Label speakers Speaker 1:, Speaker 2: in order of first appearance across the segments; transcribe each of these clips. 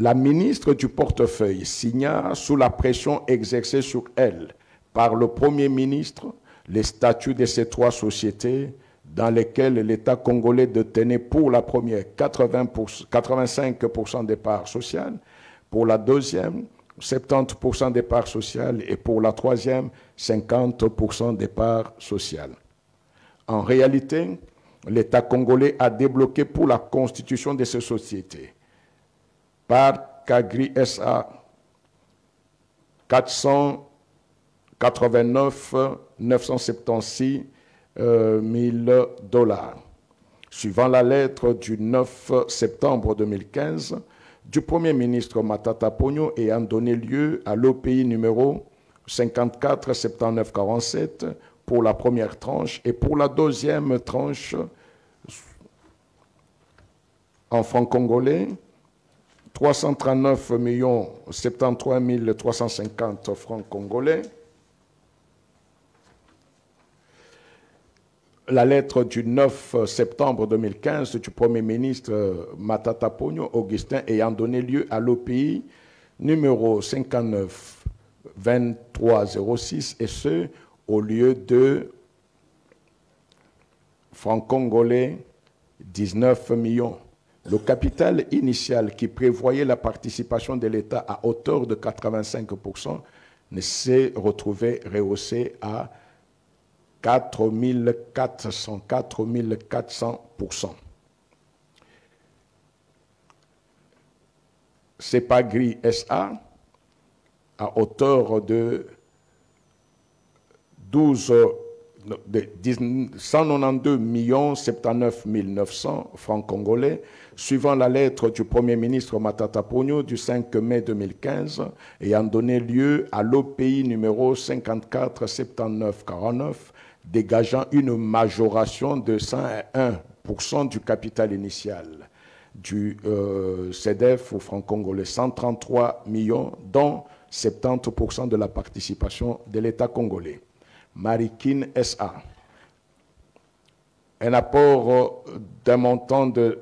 Speaker 1: La ministre du portefeuille signa, sous la pression exercée sur elle par le Premier ministre, les statuts de ces trois sociétés dans lesquelles l'État congolais détenait pour la première 85% des parts sociales, pour la deuxième 70% des parts sociales et pour la troisième 50% des parts sociales. En réalité, l'État congolais a débloqué pour la constitution de ces sociétés par Cagri SA 489 976 000 $, suivant la lettre du 9 septembre 2015 du Premier ministre Matata Ponyo ayant donné lieu à l'OPI numéro 54 79 47 pour la première tranche et pour la deuxième tranche en francs congolais 339 73 350 francs congolais. La lettre du 9 septembre 2015 du Premier ministre Matata Ponyo Augustin ayant donné lieu à l'OPI numéro 59 2306 et ce au lieu de francs congolais 19 millions. Le capital initial qui prévoyait la participation de l'État à hauteur de 85% ne s'est retrouvé rehaussé à 4400%. CEPAGRI SA, à hauteur de 192 79 900 francs congolais, suivant la lettre du Premier ministre Matata Ponyo du 5 mai 2015, ayant donné lieu à l'OPI numéro 54 79 49, dégageant une majoration de 101% du capital initial du CEDEF au franc congolais, 133 millions, dont 70% de la participation de l'État congolais. Marikin SA, un apport d'un montant de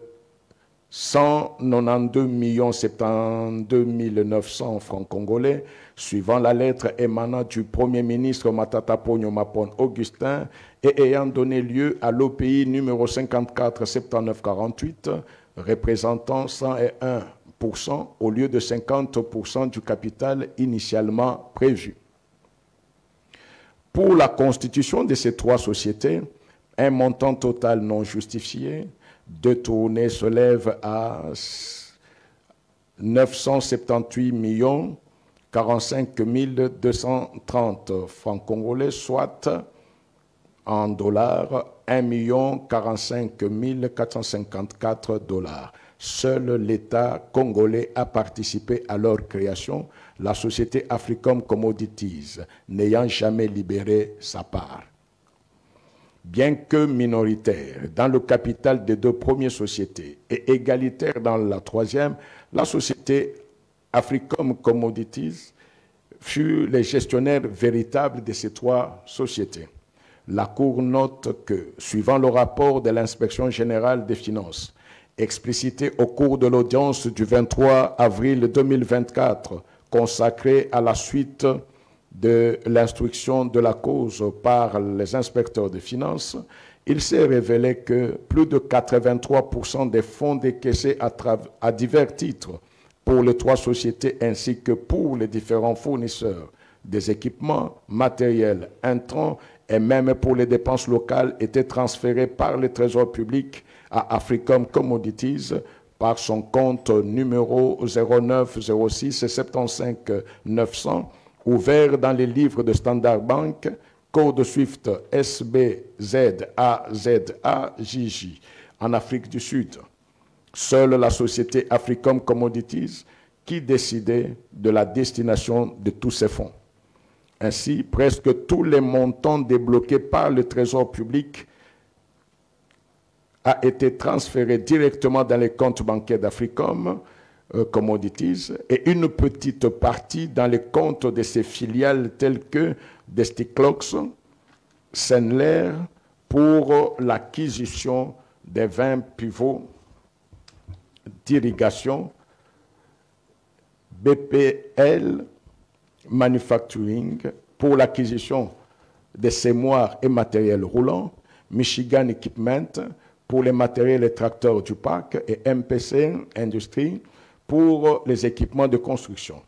Speaker 1: 192 72 900 francs congolais, suivant la lettre émanant du Premier ministre Matata Ponyo Mapon Augustin et ayant donné lieu à l'OPI numéro 54 79 48, représentant 101% au lieu de 50% du capital initialement prévu. Pour la constitution de ces trois sociétés, un montant total non justifié détourné se lève à 978 45 230 francs congolais, soit en dollars 1 45 454 $. Seul l'État congolais a participé à leur création, la société Africom Commodities n'ayant jamais libéré sa part. Bien que minoritaire dans le capital des deux premières sociétés et égalitaire dans la troisième, la société Africom Commodities fut les gestionnaires véritables de ces trois sociétés. La Cour note que, suivant le rapport de l'Inspection générale des finances, explicité au cours de l'audience du 23 avril 2024, consacrée à la suite de l'instruction de la cause par les inspecteurs des finances, il s'est révélé que plus de 83% des fonds décaissés à divers titres pour les trois sociétés ainsi que pour les différents fournisseurs des équipements, matériels, intrants et même pour les dépenses locales étaient transférés par le Trésor public à Africom Commodities par son compte numéro 09 06 75 900 ouvert dans les livres de Standard Bank, code SWIFT SBZAZAJJ en Afrique du Sud. Seule la société Africom Commodities qui décidait de la destination de tous ces fonds. Ainsi, presque tous les montants débloqués par le Trésor public a été transféré directement dans les comptes bancaires d'Africom Commodities et une petite partie dans les comptes de ses filiales telles que Desticlox, Senler pour l'acquisition des 20 pivots d'irrigation BPL Manufacturing pour l'acquisition des semoirs et matériels roulants, Michigan Equipment pour les matériels et tracteurs du parc et MPC Industries pour les équipements de construction.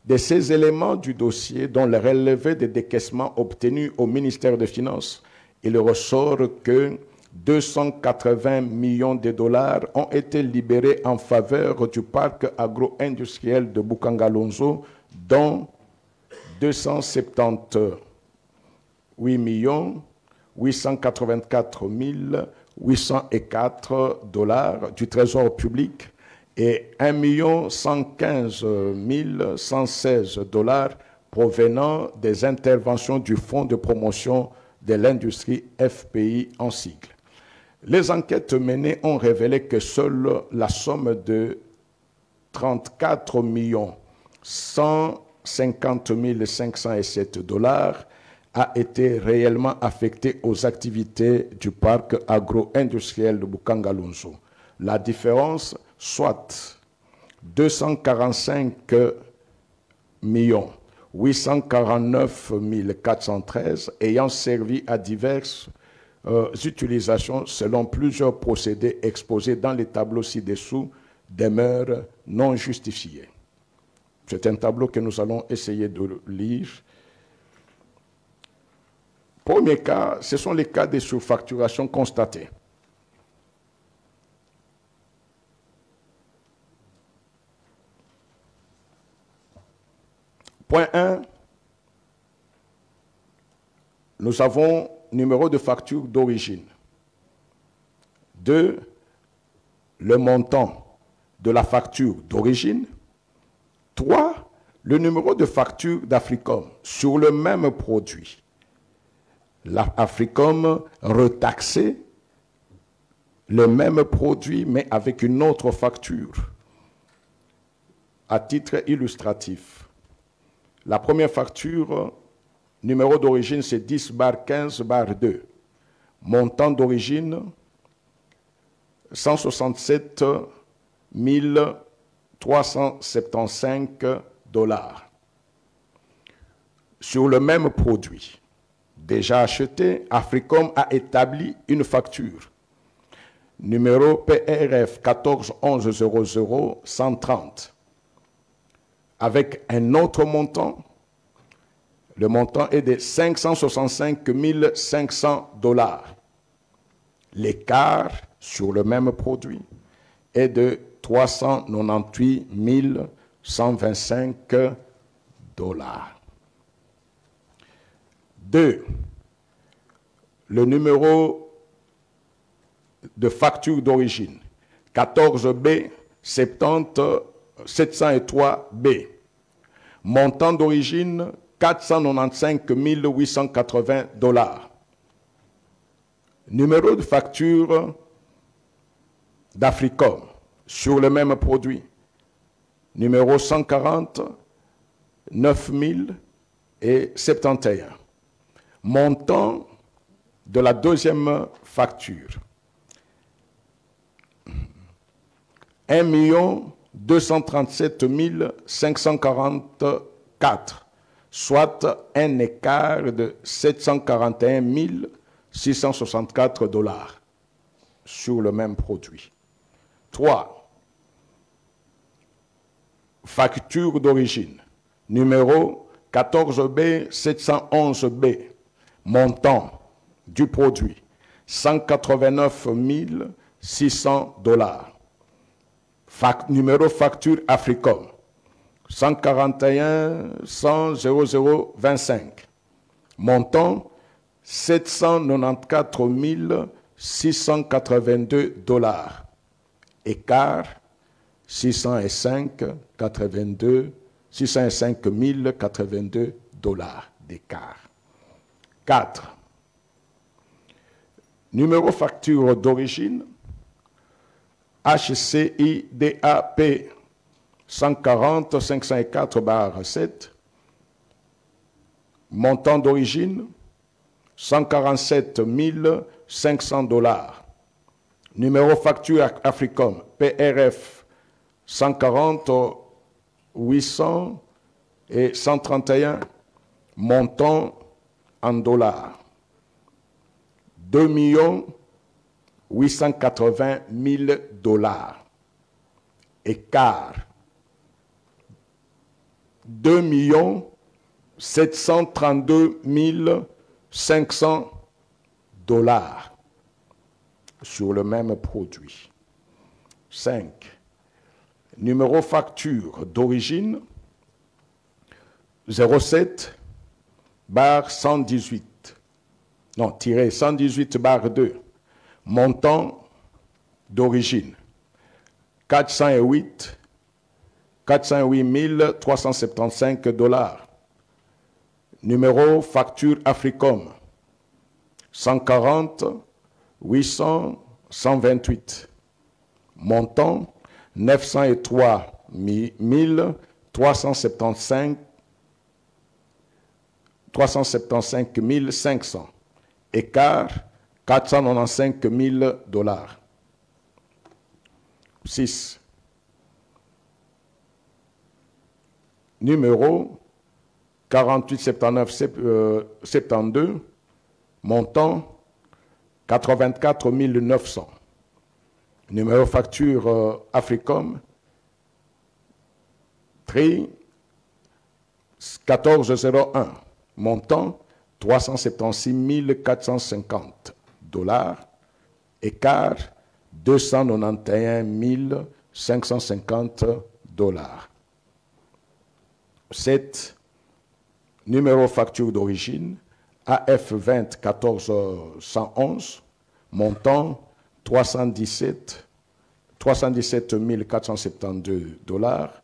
Speaker 1: De ces éléments du dossier, dont le relevé des décaissements obtenus au ministère des Finances, il ressort que 280 millions de dollars ont été libérés en faveur du parc agro-industriel de Bukangalonzo, dont 278 884 804 dollars du Trésor public et 1 115 116 dollars provenant des interventions du Fonds de promotion de l'industrie FPI en sigle. Les enquêtes menées ont révélé que seule la somme de 34 150 507 dollars a été réellement affectée aux activités du parc agro-industriel de Bukangalonzo. La différence, soit 245 849 413, ayant servi à diverses utilisations selon plusieurs procédés exposés dans les tableaux ci-dessous, demeure non justifiée. C'est un tableau que nous allons essayer de lire. Premier cas, ce sont les cas de surfacturation constatés. Point 1, nous avons numéro de facture d'origine. 2, le montant de la facture d'origine. 3, le numéro de facture d'Africom sur le même produit. L'Africom retaxé le même produit mais avec une autre facture. À titre illustratif, la première facture, numéro d'origine, c'est 10/15/2. Montant d'origine, 167 375 dollars. Sur le même produit, déjà acheté, Africom a établi une facture. Numéro PRF 14 11 00 130. Avec un autre montant, le montant est de 565 500 dollars. L'écart sur le même produit est de 398 125 dollars. 2. Le numéro de facture d'origine, 14B 703B. Montant d'origine, 495 880 dollars. Numéro de facture d'Africom sur le même produit. Numéro 140 9071. Montant de la deuxième facture. 1 237 544, soit un écart de 741 664 dollars sur le même produit. 3. Facture d'origine. Numéro 14B 711B. Montant du produit, 189 600 dollars. Numéro facture Africom, 141 100 0025. Montant, 794 682 dollars. Écart, 605 082 dollars d'écart. 4. Numéro facture d'origine, HCIDAP 140 504/7. Montant d'origine, 147 500 dollars. Numéro facture Africom, PRF 140 131, montant en dollars, 2 880 000 dollars. Écart, 2 732 500 dollars sur le même produit. 5. Numéro facture d'origine 07 bar 118. Non, tiré 118 bar 2. Montant d'origine 408 375 dollars. Numéro facture Africom 140 800 128. Montant 903 375 500. Écart 495 000 dollars. 6. Numéro 4879-72, montant 84 900. Numéro facture Africom, tri 1401, montant 376 450 dollars, écart 291 550 dollars. 7. Numéro facture d'origine AF20 1411, montant 317 472 dollars.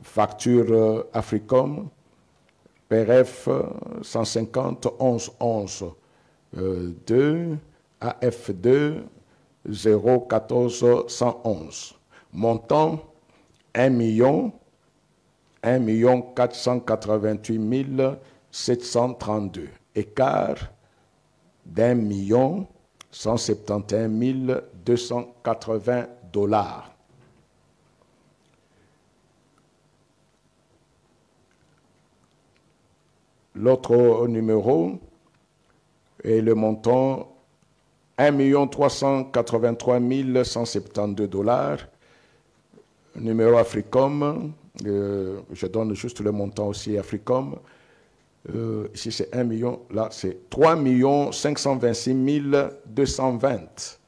Speaker 1: Facture Africom PRF 150 11 11 2 AF2 014 111. Montant 1 488 732. Écart d'1 171 280 dollars. L'autre numéro est le montant 1 383 172 dollars. Numéro Africom, je donne juste le montant aussi Africom. Ici c'est 1 million, là c'est 3 526 220.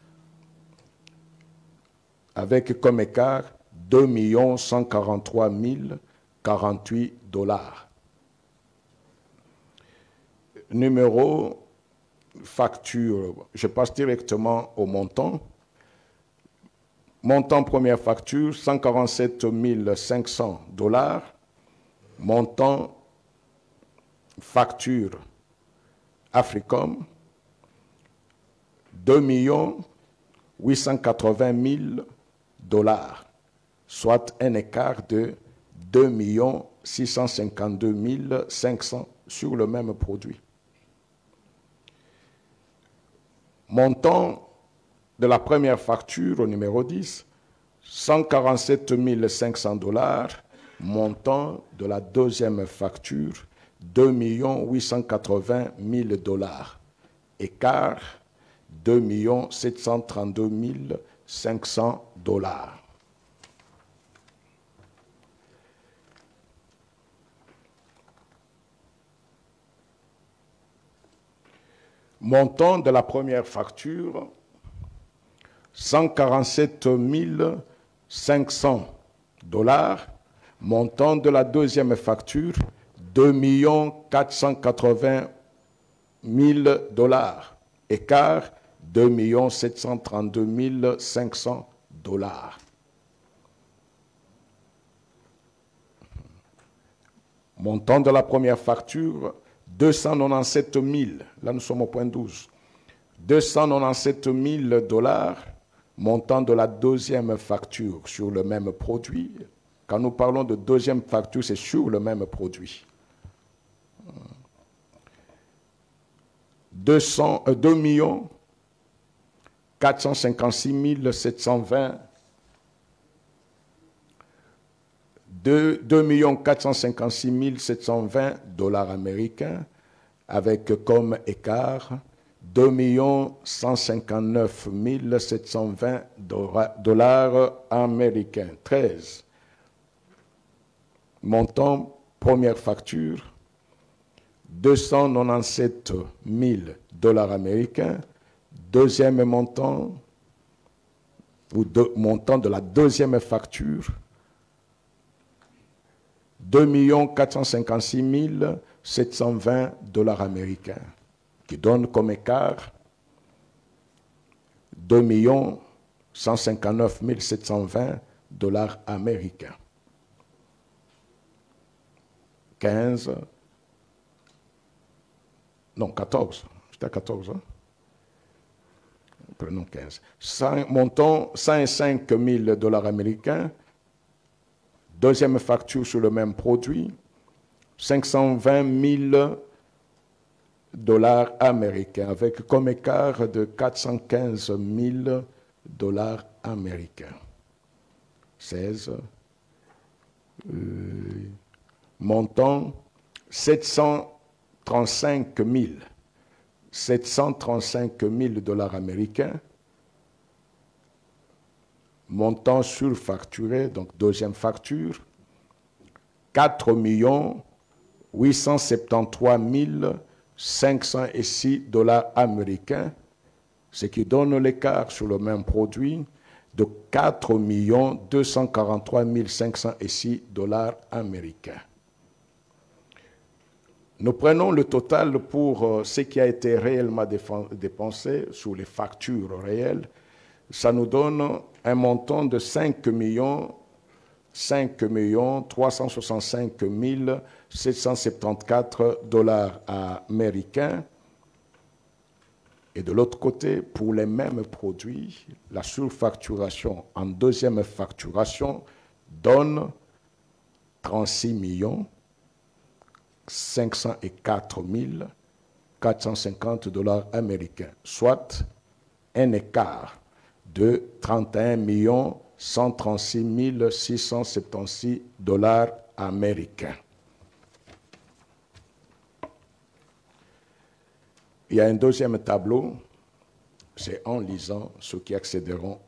Speaker 1: Avec comme écart 2 143 048 dollars. Numéro facture, je passe directement au montant. Montant première facture, 147 500 dollars. Montant facture Africom, 2 880 000 dollars, soit un écart de 2 652 500 sur le même produit. Montant de la première facture au numéro 10, 147 500 dollars. Montant de la deuxième facture, 2 880 000 dollars. Écart, 2 732 500 dollars. Montant de la première facture, 147 500 dollars. Montant de la deuxième facture, 2 480 000 dollars. Écart, 2 732 500 dollars. Montant de la première facture, 297 000. Là, nous sommes au point 12. 297 000 dollars. Montant de la deuxième facture sur le même produit. Quand nous parlons de deuxième facture, c'est sur le même produit. 2 456 720 2 456 720 dollars américains, avec comme écart 2 159 720 dollars américains. 13. Montant, première facture, 297 000 dollars américains. Deuxième montant, ou montant de la deuxième facture, 2 456 720 dollars américains, qui donne comme écart 2 159 720 dollars américains. 15, non 14, j'étais à 14, hein? Prenons 15. Montant 105 000 dollars américains. Deuxième facture sur le même produit, 520 000 dollars américains, avec comme écart de 415 000 dollars américains. 16. Montant 735 000 dollars américains. Montant surfacturé, donc deuxième facture, 4 873 506 dollars américains, ce qui donne l'écart sur le même produit de 4 243 506 dollars américains. Nous prenons le total pour ce qui a été réellement dépensé sur les factures réelles. Ça nous donne un montant de 5 365 774 dollars américains. Et de l'autre côté, pour les mêmes produits, la surfacturation en deuxième facturation donne 36 504 450 dollars américains, soit un écart de 31 136 676 dollars américains. Il y a un deuxième tableau, c'est en lisant ceux qui accéderont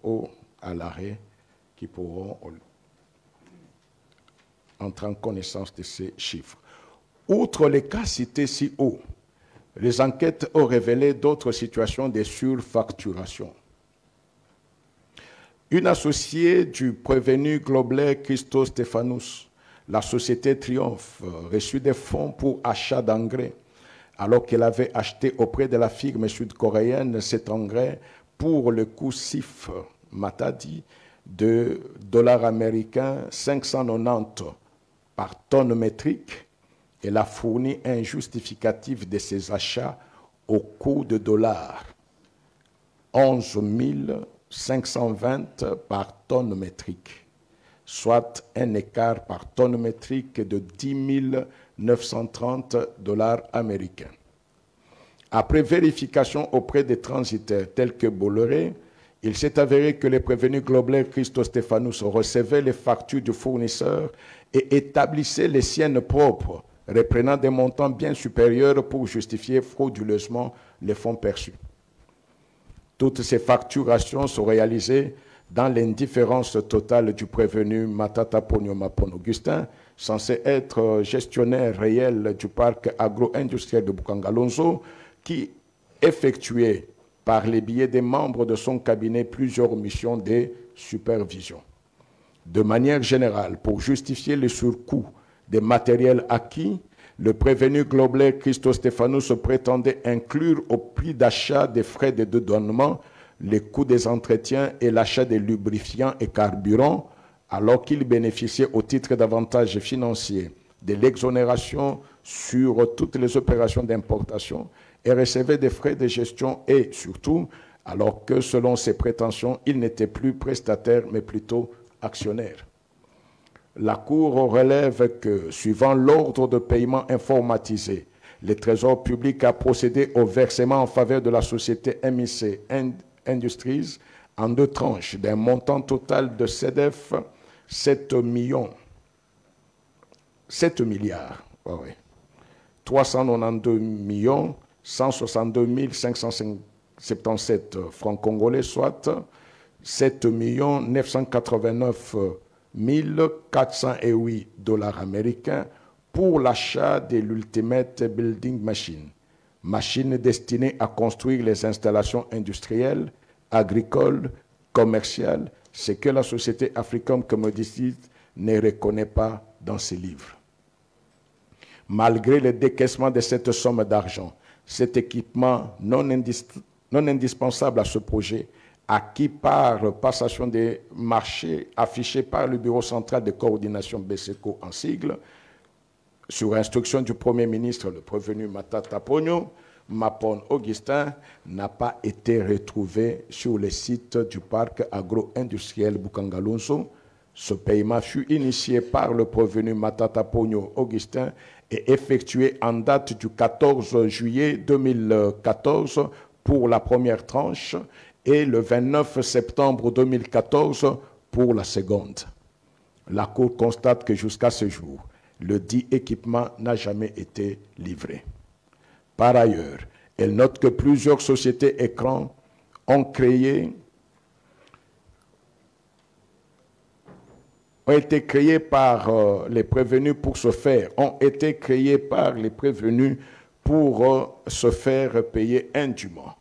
Speaker 1: à l'arrêt qui pourront entrer en connaissance de ces chiffres. Outre les cas cités si haut, les enquêtes ont révélé d'autres situations de surfacturation. Une associée du prévenu Globler Christos Stéphanous, la société Triomphe, reçut des fonds pour achat d'engrais, alors qu'elle avait acheté auprès de la firme sud-coréenne cet engrais pour le coût CIF Matadi de dollars américains 590 par tonne métrique. Elle a fourni un justificatif de ses achats au coût de dollars 11 520 par tonne métrique, soit un écart par tonne métrique de 10 930 dollars américains. Après vérification auprès des transitaires tels que Bolloré, il s'est avéré que les prévenus Globler Christos Stéphanous recevaient les factures du fournisseur et établissaient les siennes propres, reprenant des montants bien supérieurs pour justifier frauduleusement les fonds perçus. Toutes ces facturations sont réalisées dans l'indifférence totale du prévenu Matata Poniomapon Augustin, censé être gestionnaire réel du parc agro-industriel de Bukangalonzo, qui effectuait par les billets des membres de son cabinet plusieurs missions de supervision. De manière générale, pour justifier le surcoût des matériels acquis, le prévenu Globler Christos Stéphanous prétendait inclure au prix d'achat des frais de dédouanement les coûts des entretiens et l'achat des lubrifiants et carburants, alors qu'il bénéficiait au titre d'avantages financiers de l'exonération sur toutes les opérations d'importation et recevait des frais de gestion et, surtout, alors que, selon ses prétentions, il n'était plus prestataire mais plutôt actionnaire. La Cour relève que, suivant l'ordre de paiement informatisé, le Trésor public a procédé au versement en faveur de la société MIC Industries en 2 tranches d'un montant total de CEDEF 7 7 milliards, 392 millions 162 577 francs congolais, soit 7 989 408 dollars américains pour l'achat de l'Ultimate Building Machine, machine destinée à construire les installations industrielles, agricoles, commerciales, ce que la société africaine commoditiste ne reconnaît pas dans ses livres. Malgré le décaissement de cette somme d'argent, cet équipement non indispensable à ce projet, acquis par passation des marchés affiché par le Bureau central de coordination BCECO en sigle, sur instruction du Premier ministre, le prévenu Matata Ponyo, Mapon Augustin, n'a pas été retrouvé sur le site du parc agro-industriel Bukangalonso. Ce paiement fut initié par le prévenu Matata Ponyo Augustin et effectué en date du 14 juillet 2014 pour la première tranche et le 29 septembre 2014 pour la seconde. La Cour constate que jusqu'à ce jour, le dit équipement n'a jamais été livré. Par ailleurs, elle note que plusieurs sociétés écrans ont été créées par les prévenus pour se faire payer indûment.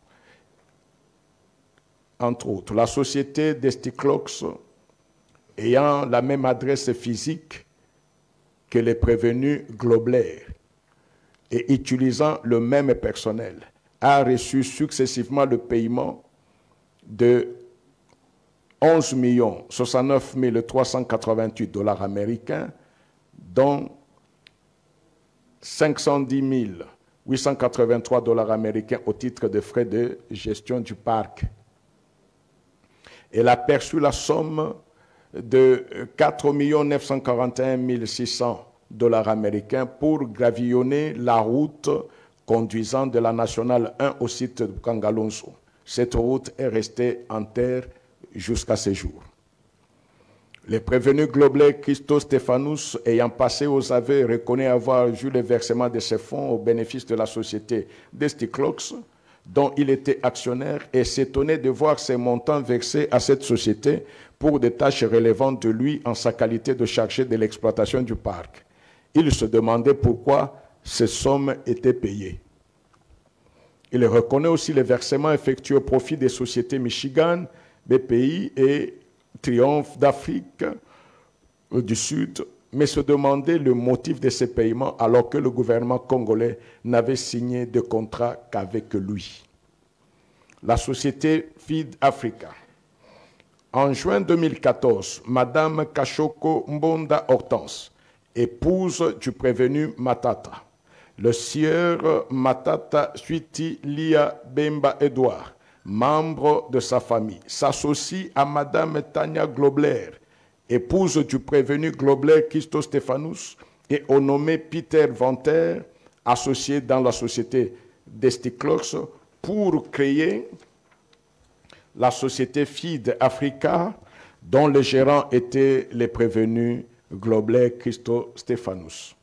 Speaker 1: Entre autres, la société Desticlox, ayant la même adresse physique que les prévenus Globler et utilisant le même personnel, a reçu successivement le paiement de 11 69 388 dollars américains, dont 510 883 dollars américains au titre de frais de gestion du parc. Elle a perçu la somme de 4 941 600 dollars américains pour gravillonner la route conduisant de la Nationale 1 au site de Bukangalonso. Cette route est restée en terre jusqu'à ce jour. Les prévenus Globler Christo Stéphanous, ayant passé aux aveux, reconnaît avoir eu le versement de ces fonds au bénéfice de la société Desticlox, dont il était actionnaire, et s'étonnait de voir ces montants versés à cette société pour des tâches relevantes de lui en sa qualité de chargé de l'exploitation du parc. Il se demandait pourquoi ces sommes étaient payées. Il reconnaît aussi les versements effectués au profit des sociétés Michigan, BPI et Triomphe d'Afrique du Sud, mais se demandait le motif de ces paiements alors que le gouvernement congolais n'avait signé de contrat qu'avec lui. La société Feed Africa. En juin 2014, Madame Kachoko Mbonda Hortense, épouse du prévenu Matata, le sieur Matata Suiti Lia Bemba Edouard, membre de sa famille, s'associe à Madame Tania Globler, épouse du prévenu Globler Christo Stéphanous, et au nommé Peter Venter, associé dans la société Desticlox, pour créer la société Feed Africa, dont les gérants étaient les prévenus Globler Christo Stéphanous.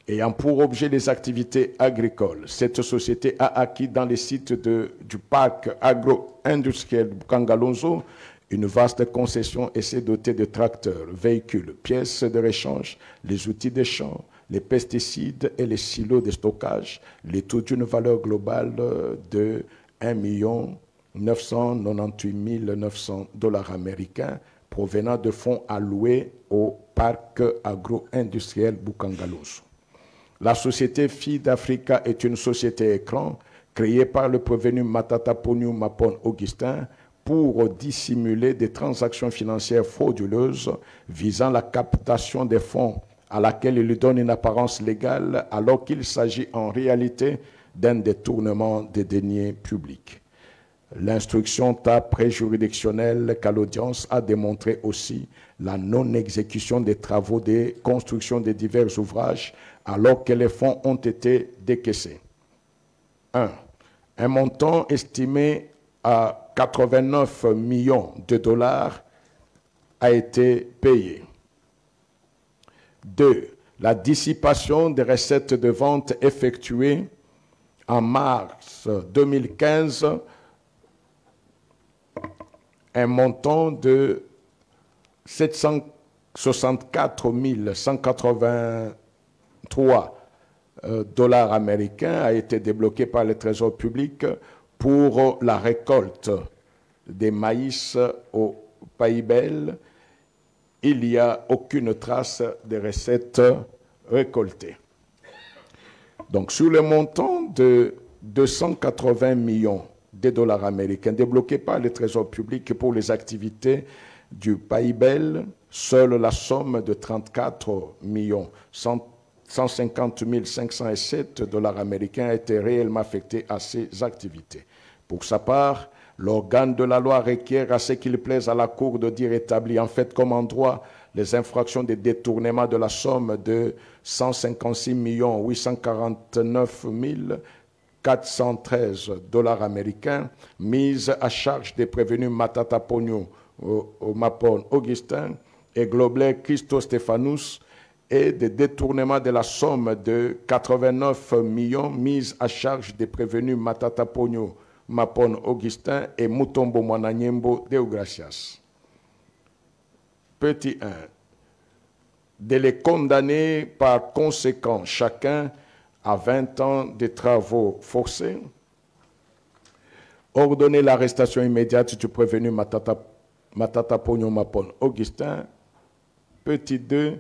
Speaker 1: Ayant pour objet les activités agricoles, cette société a acquis dans les sites du parc agro-industriel Bukangalonso une vaste concession et s'est dotée de tracteurs, véhicules, pièces de rechange, les outils de champ, les pesticides et les silos de stockage, le tout d'une valeur globale de 1 998 900 dollars américains provenant de fonds alloués au parc agro-industriel Bukangalonso. La société Feed Africa est une société écran créée par le prévenu Matata Ponyo Mapon Augustin pour dissimuler des transactions financières frauduleuses visant la captation des fonds à laquelle il lui donne une apparence légale alors qu'il s'agit en réalité d'un détournement des deniers publics. L'instruction pré-juridictionnelle qu'à l'audience a démontré aussi la non-exécution des travaux de construction de divers ouvrages alors que les fonds ont été décaissés. 1. Un montant estimé à 89 millions de dollars a été payé. 2. la dissipation des recettes de vente effectuées en mars 2015, un montant de 764 183 dollars américains a été débloqué par le Trésor public pour la récolte des maïs au Pays Bel. Il n'y a aucune trace des recettes récoltées. Donc, sur le montant de 280 millions de dollars américains débloqués par le Trésor public pour les activités du Pays Bel, seule la somme de 34 150 507 dollars américains a été réellement affectée à ces activités. Pour sa part, l'organe de la loi requiert à ce qu'il plaise à la Cour de dire établi en fait comme en droit les infractions de détournement de la somme de 156 849 413 dollars américains mises à charge des prévenus Matata Pogno Mapon Augustin et Globlet Christo Stéphanous et des détournements de la somme de 89 millions mises à charge des prévenus Matata Pogno Mapon Augustin et Mutombo Mwananyembo Deogracias. Petit 1. De les condamner par conséquent chacun à 20 ans de travaux forcés. Ordonner l'arrestation immédiate du prévenu Matata Pogno Mapon Augustin. Petit 2.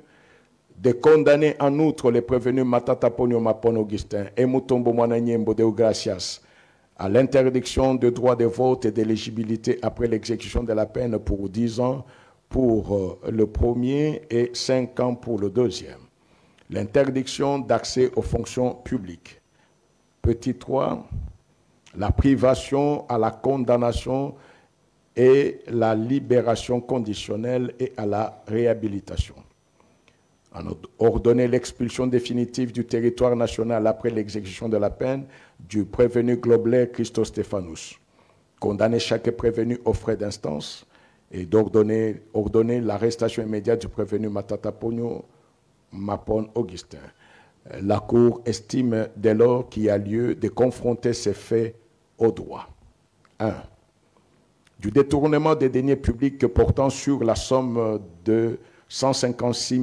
Speaker 1: De condamner en outre les prévenus Matata Pogno Mapon Augustin et Mutombo Mwananyembo Deogracias à l'interdiction de droit de vote et d'éligibilité après l'exécution de la peine pour 10 ans pour le premier et 5 ans pour le deuxième. L'interdiction d'accès aux fonctions publiques. Petit 3, la privation à la condamnation et la libération conditionnelle et à la réhabilitation. Ordonner l'expulsion définitive du territoire national après l'exécution de la peine du prévenu Globlet Christo Stéphanous. Condamner chaque prévenu aux frais d'instance et ordonner l'arrestation immédiate du prévenu Matata Pogno Mapon Augustin. La Cour estime dès lors qu'il y a lieu de confronter ces faits au droit. 1. Du détournement des deniers publics portant sur la somme de 156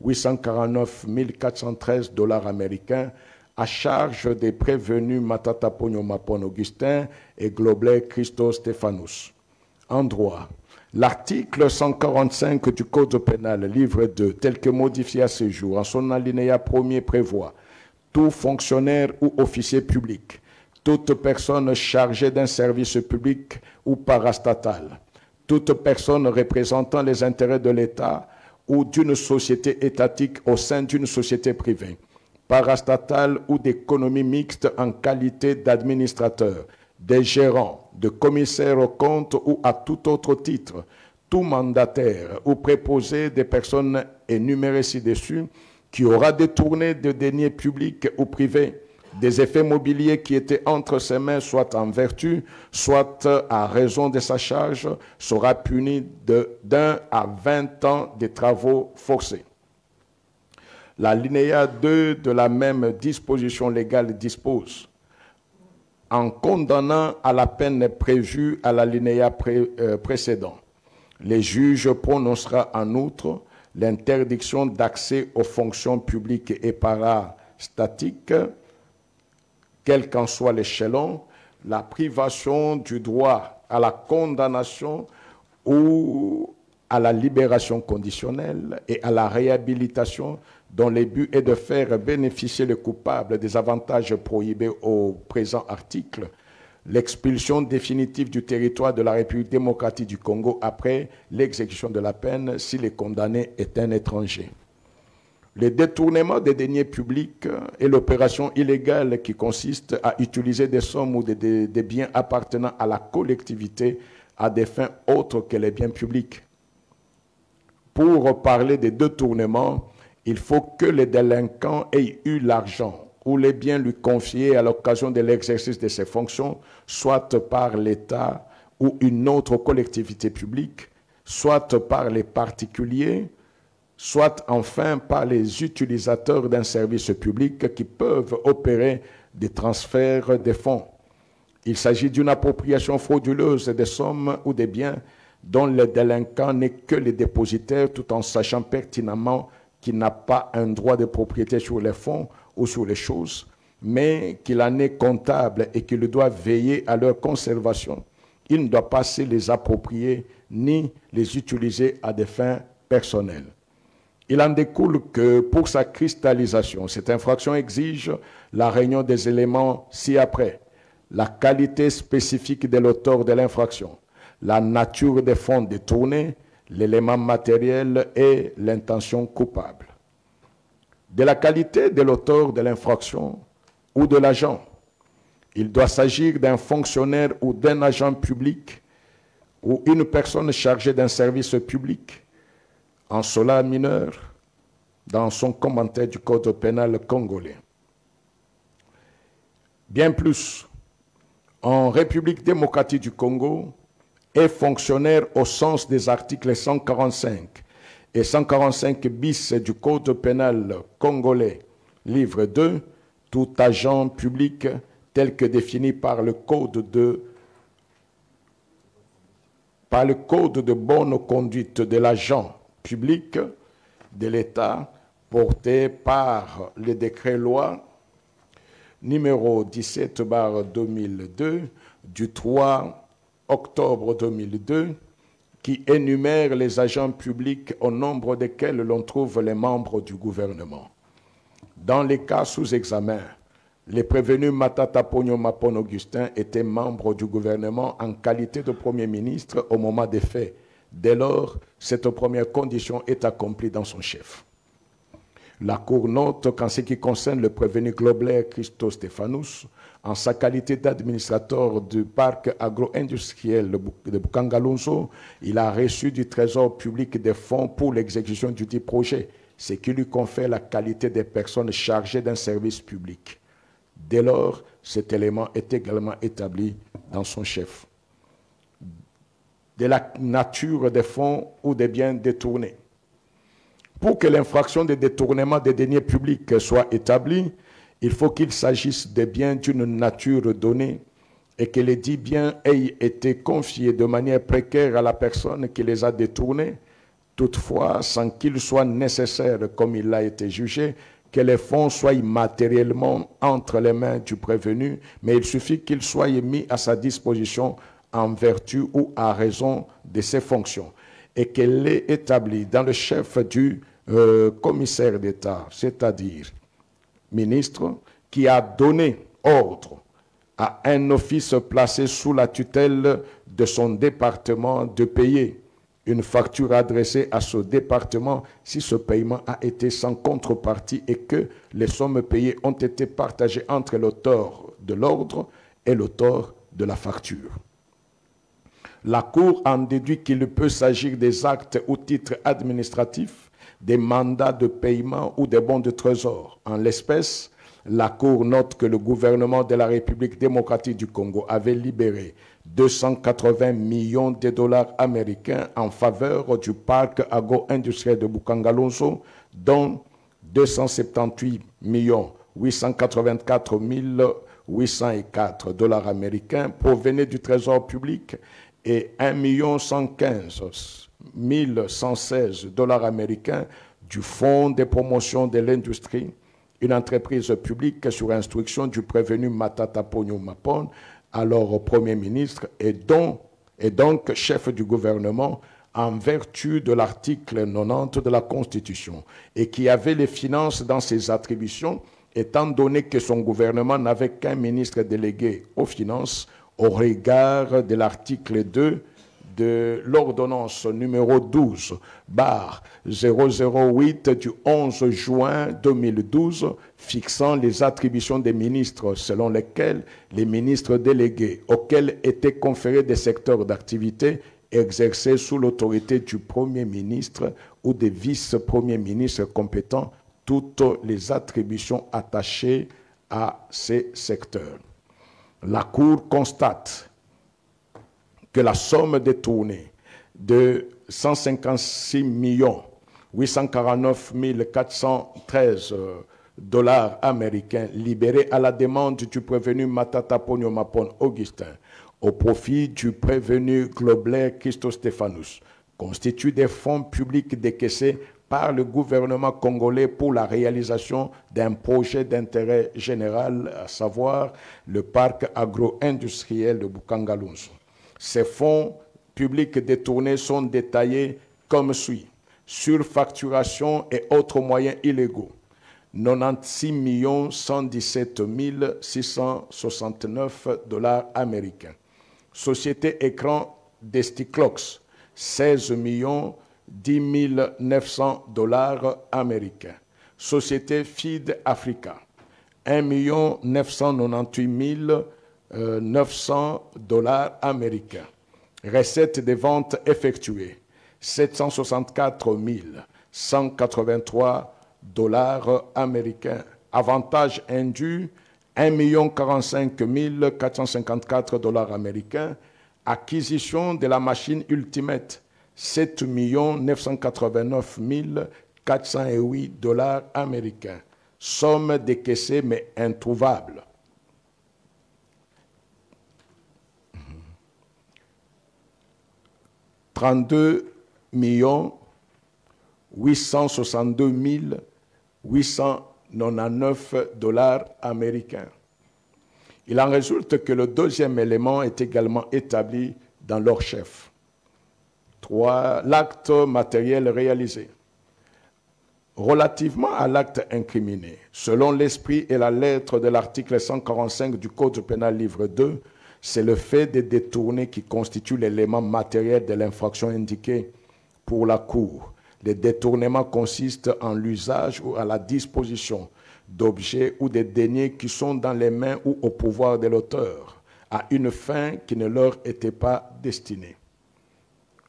Speaker 1: 849 413 dollars américains à charge des prévenus Matata Pogno Mapon Augustin et Globlet Christo Stéphanous. En droit, l'article 145 du Code pénal, livre 2, tel que modifié à ce jour, en son alinéa 1er prévoit tout fonctionnaire ou officier public, toute personne chargée d'un service public ou parastatal, toute personne représentant les intérêts de l'État ou d'une société étatique au sein d'une société privée, parastatale ou d'économie mixte en qualité d'administrateur, des gérants, de commissaires aux comptes ou à tout autre titre, tout mandataire ou préposé des personnes énumérées ci-dessus qui aura détourné de deniers publics ou privés des effets mobiliers qui étaient entre ses mains, soit en vertu, soit à raison de sa charge, sera puni d'1 à 20 ans de travaux forcés. L'alinéa 2 de la même disposition légale dispose, en condamnant à la peine prévue à l'alinéa précédent, les juges prononcera en outre l'interdiction d'accès aux fonctions publiques et parastatiques, quel qu'en soit l'échelon, la privation du droit à la condamnation ou à la libération conditionnelle et à la réhabilitation dont le but est de faire bénéficier le coupable des avantages prohibés au présent article, l'expulsion définitive du territoire de la République démocratique du Congo après l'exécution de la peine si le condamné est un étranger. Le détournement des deniers publics est l'opération illégale qui consiste à utiliser des sommes ou des biens appartenant à la collectivité à des fins autres que les biens publics. Pour parler de détournement, il faut que le délinquant ait eu l'argent ou les biens lui confiés à l'occasion de l'exercice de ses fonctions, soit par l'État ou une autre collectivité publique, soit par les particuliers, soit enfin par les utilisateurs d'un service public qui peuvent opérer des transferts de fonds. Il s'agit d'une appropriation frauduleuse des sommes ou des biens dont le délinquant n'est que le dépositaire, tout en sachant pertinemment qu'il n'a pas un droit de propriété sur les fonds ou sur les choses, mais qu'il en est comptable et qu'il doit veiller à leur conservation. Il ne doit pas se les approprier ni les utiliser à des fins personnelles. Il en découle que pour sa cristallisation, cette infraction exige la réunion des éléments ci-après: la qualité spécifique de l'auteur de l'infraction, la nature des fonds détournés, l'élément matériel et l'intention coupable. De la qualité de l'auteur de l'infraction ou de l'agent, il doit s'agir d'un fonctionnaire ou d'un agent public ou une personne chargée d'un service public, en cela mineur, dans son commentaire du Code pénal congolais. Bien plus, en République démocratique du Congo, est fonctionnaire au sens des articles 145 et 145 bis du Code pénal congolais, livre 2, tout agent public tel que défini par le Code de bonne conduite de l'agent public de l'État, porté par le décret-loi numéro 17/2002 du 3 octobre 2002, qui énumère les agents publics au nombre desquels l'on trouve les membres du gouvernement. Dans les cas sous examen, les prévenus Matata Ponyo Mapon Augustin étaient membres du gouvernement en qualité de Premier ministre au moment des faits. Dès lors, cette première condition est accomplie dans son chef. La Cour note qu'en ce qui concerne le prévenu Globler Christo Stéphanous, en sa qualité d'administrateur du parc agro-industriel de Bukangalonzo, il a reçu du Trésor public des fonds pour l'exécution du dit projet, ce qui lui confère la qualité des personnes chargées d'un service public. Dès lors, cet élément est également établi dans son chef. De la nature des fonds ou des biens détournés. Pour que l'infraction de détournement des deniers publics soit établie, il faut qu'il s'agisse de biens d'une nature donnée et que les dits biens aient été confiés de manière précaire à la personne qui les a détournés, toutefois sans qu'il soit nécessaire, comme il a été jugé, que les fonds soient matériellement entre les mains du prévenu, mais il suffit qu'ils soient mis à sa disposition en vertu ou à raison de ses fonctions, et qu'elle est établie dans le chef du commissaire d'État, c'est-à-dire ministre, qui a donné ordre à un office placé sous la tutelle de son département de payer une facture adressée à ce département si ce paiement a été sans contrepartie et que les sommes payées ont été partagées entre l'auteur de l'ordre et l'auteur de la facture. La Cour en déduit qu'il peut s'agir des actes ou titres administratifs, des mandats de paiement ou des bons de trésor. En l'espèce, la Cour note que le gouvernement de la République démocratique du Congo avait libéré 280 millions de dollars américains en faveur du parc agro-industriel de Bukangalonzo, dont 278 884 804 dollars américains provenaient du Trésor public et 1 115 116 dollars américains du Fonds de promotion de l'industrie, une entreprise publique sur instruction du prévenu Matata Ponyo Mapon, alors Premier ministre, et donc chef du gouvernement en vertu de l'article 90 de la Constitution, et qui avait les finances dans ses attributions, étant donné que son gouvernement n'avait qu'un ministre délégué aux finances, au regard de l'article 2 de l'ordonnance numéro 12/008 du 11 juin 2012 fixant les attributions des ministres selon lesquelles les ministres délégués auxquels étaient conférés des secteurs d'activité exerçaient sous l'autorité du Premier ministre ou des vice-premiers ministres compétents toutes les attributions attachées à ces secteurs. La Cour constate que la somme détournée de 156 849 413 dollars américains libérés à la demande du prévenu Matata Ponyo Mapon Augustin au profit du prévenu Globler Christostéphanus constituent des fonds publics décaissés par le gouvernement congolais pour la réalisation d'un projet d'intérêt général, à savoir le parc agro-industriel de Bukangalunzu. Ces fonds publics détournés sont détaillés comme suit: surfacturation et autres moyens illégaux, 96 117 669 dollars américains. Société Écran Desticlox, 16 10 900 dollars américains. Société Feed Africa, 1 998 900 dollars américains. Recettes des ventes effectuées, 764 183 dollars américains. Avantages indus, 1 045 454 dollars américains. Acquisition de la machine Ultimate, 7 989 408 dollars américains. Somme décaissée mais introuvable. 32 862 899 dollars américains. Il en résulte que le deuxième élément est également établi dans leur chef. 3. L'acte matériel réalisé. Relativement à l'acte incriminé, selon l'esprit et la lettre de l'article 145 du Code pénal livre 2, c'est le fait de détourner qui constitue l'élément matériel de l'infraction indiquée pour la Cour. Le détournement consiste en l'usage ou à la disposition d'objets ou de deniers qui sont dans les mains ou au pouvoir de l'auteur, à une fin qui ne leur était pas destinée.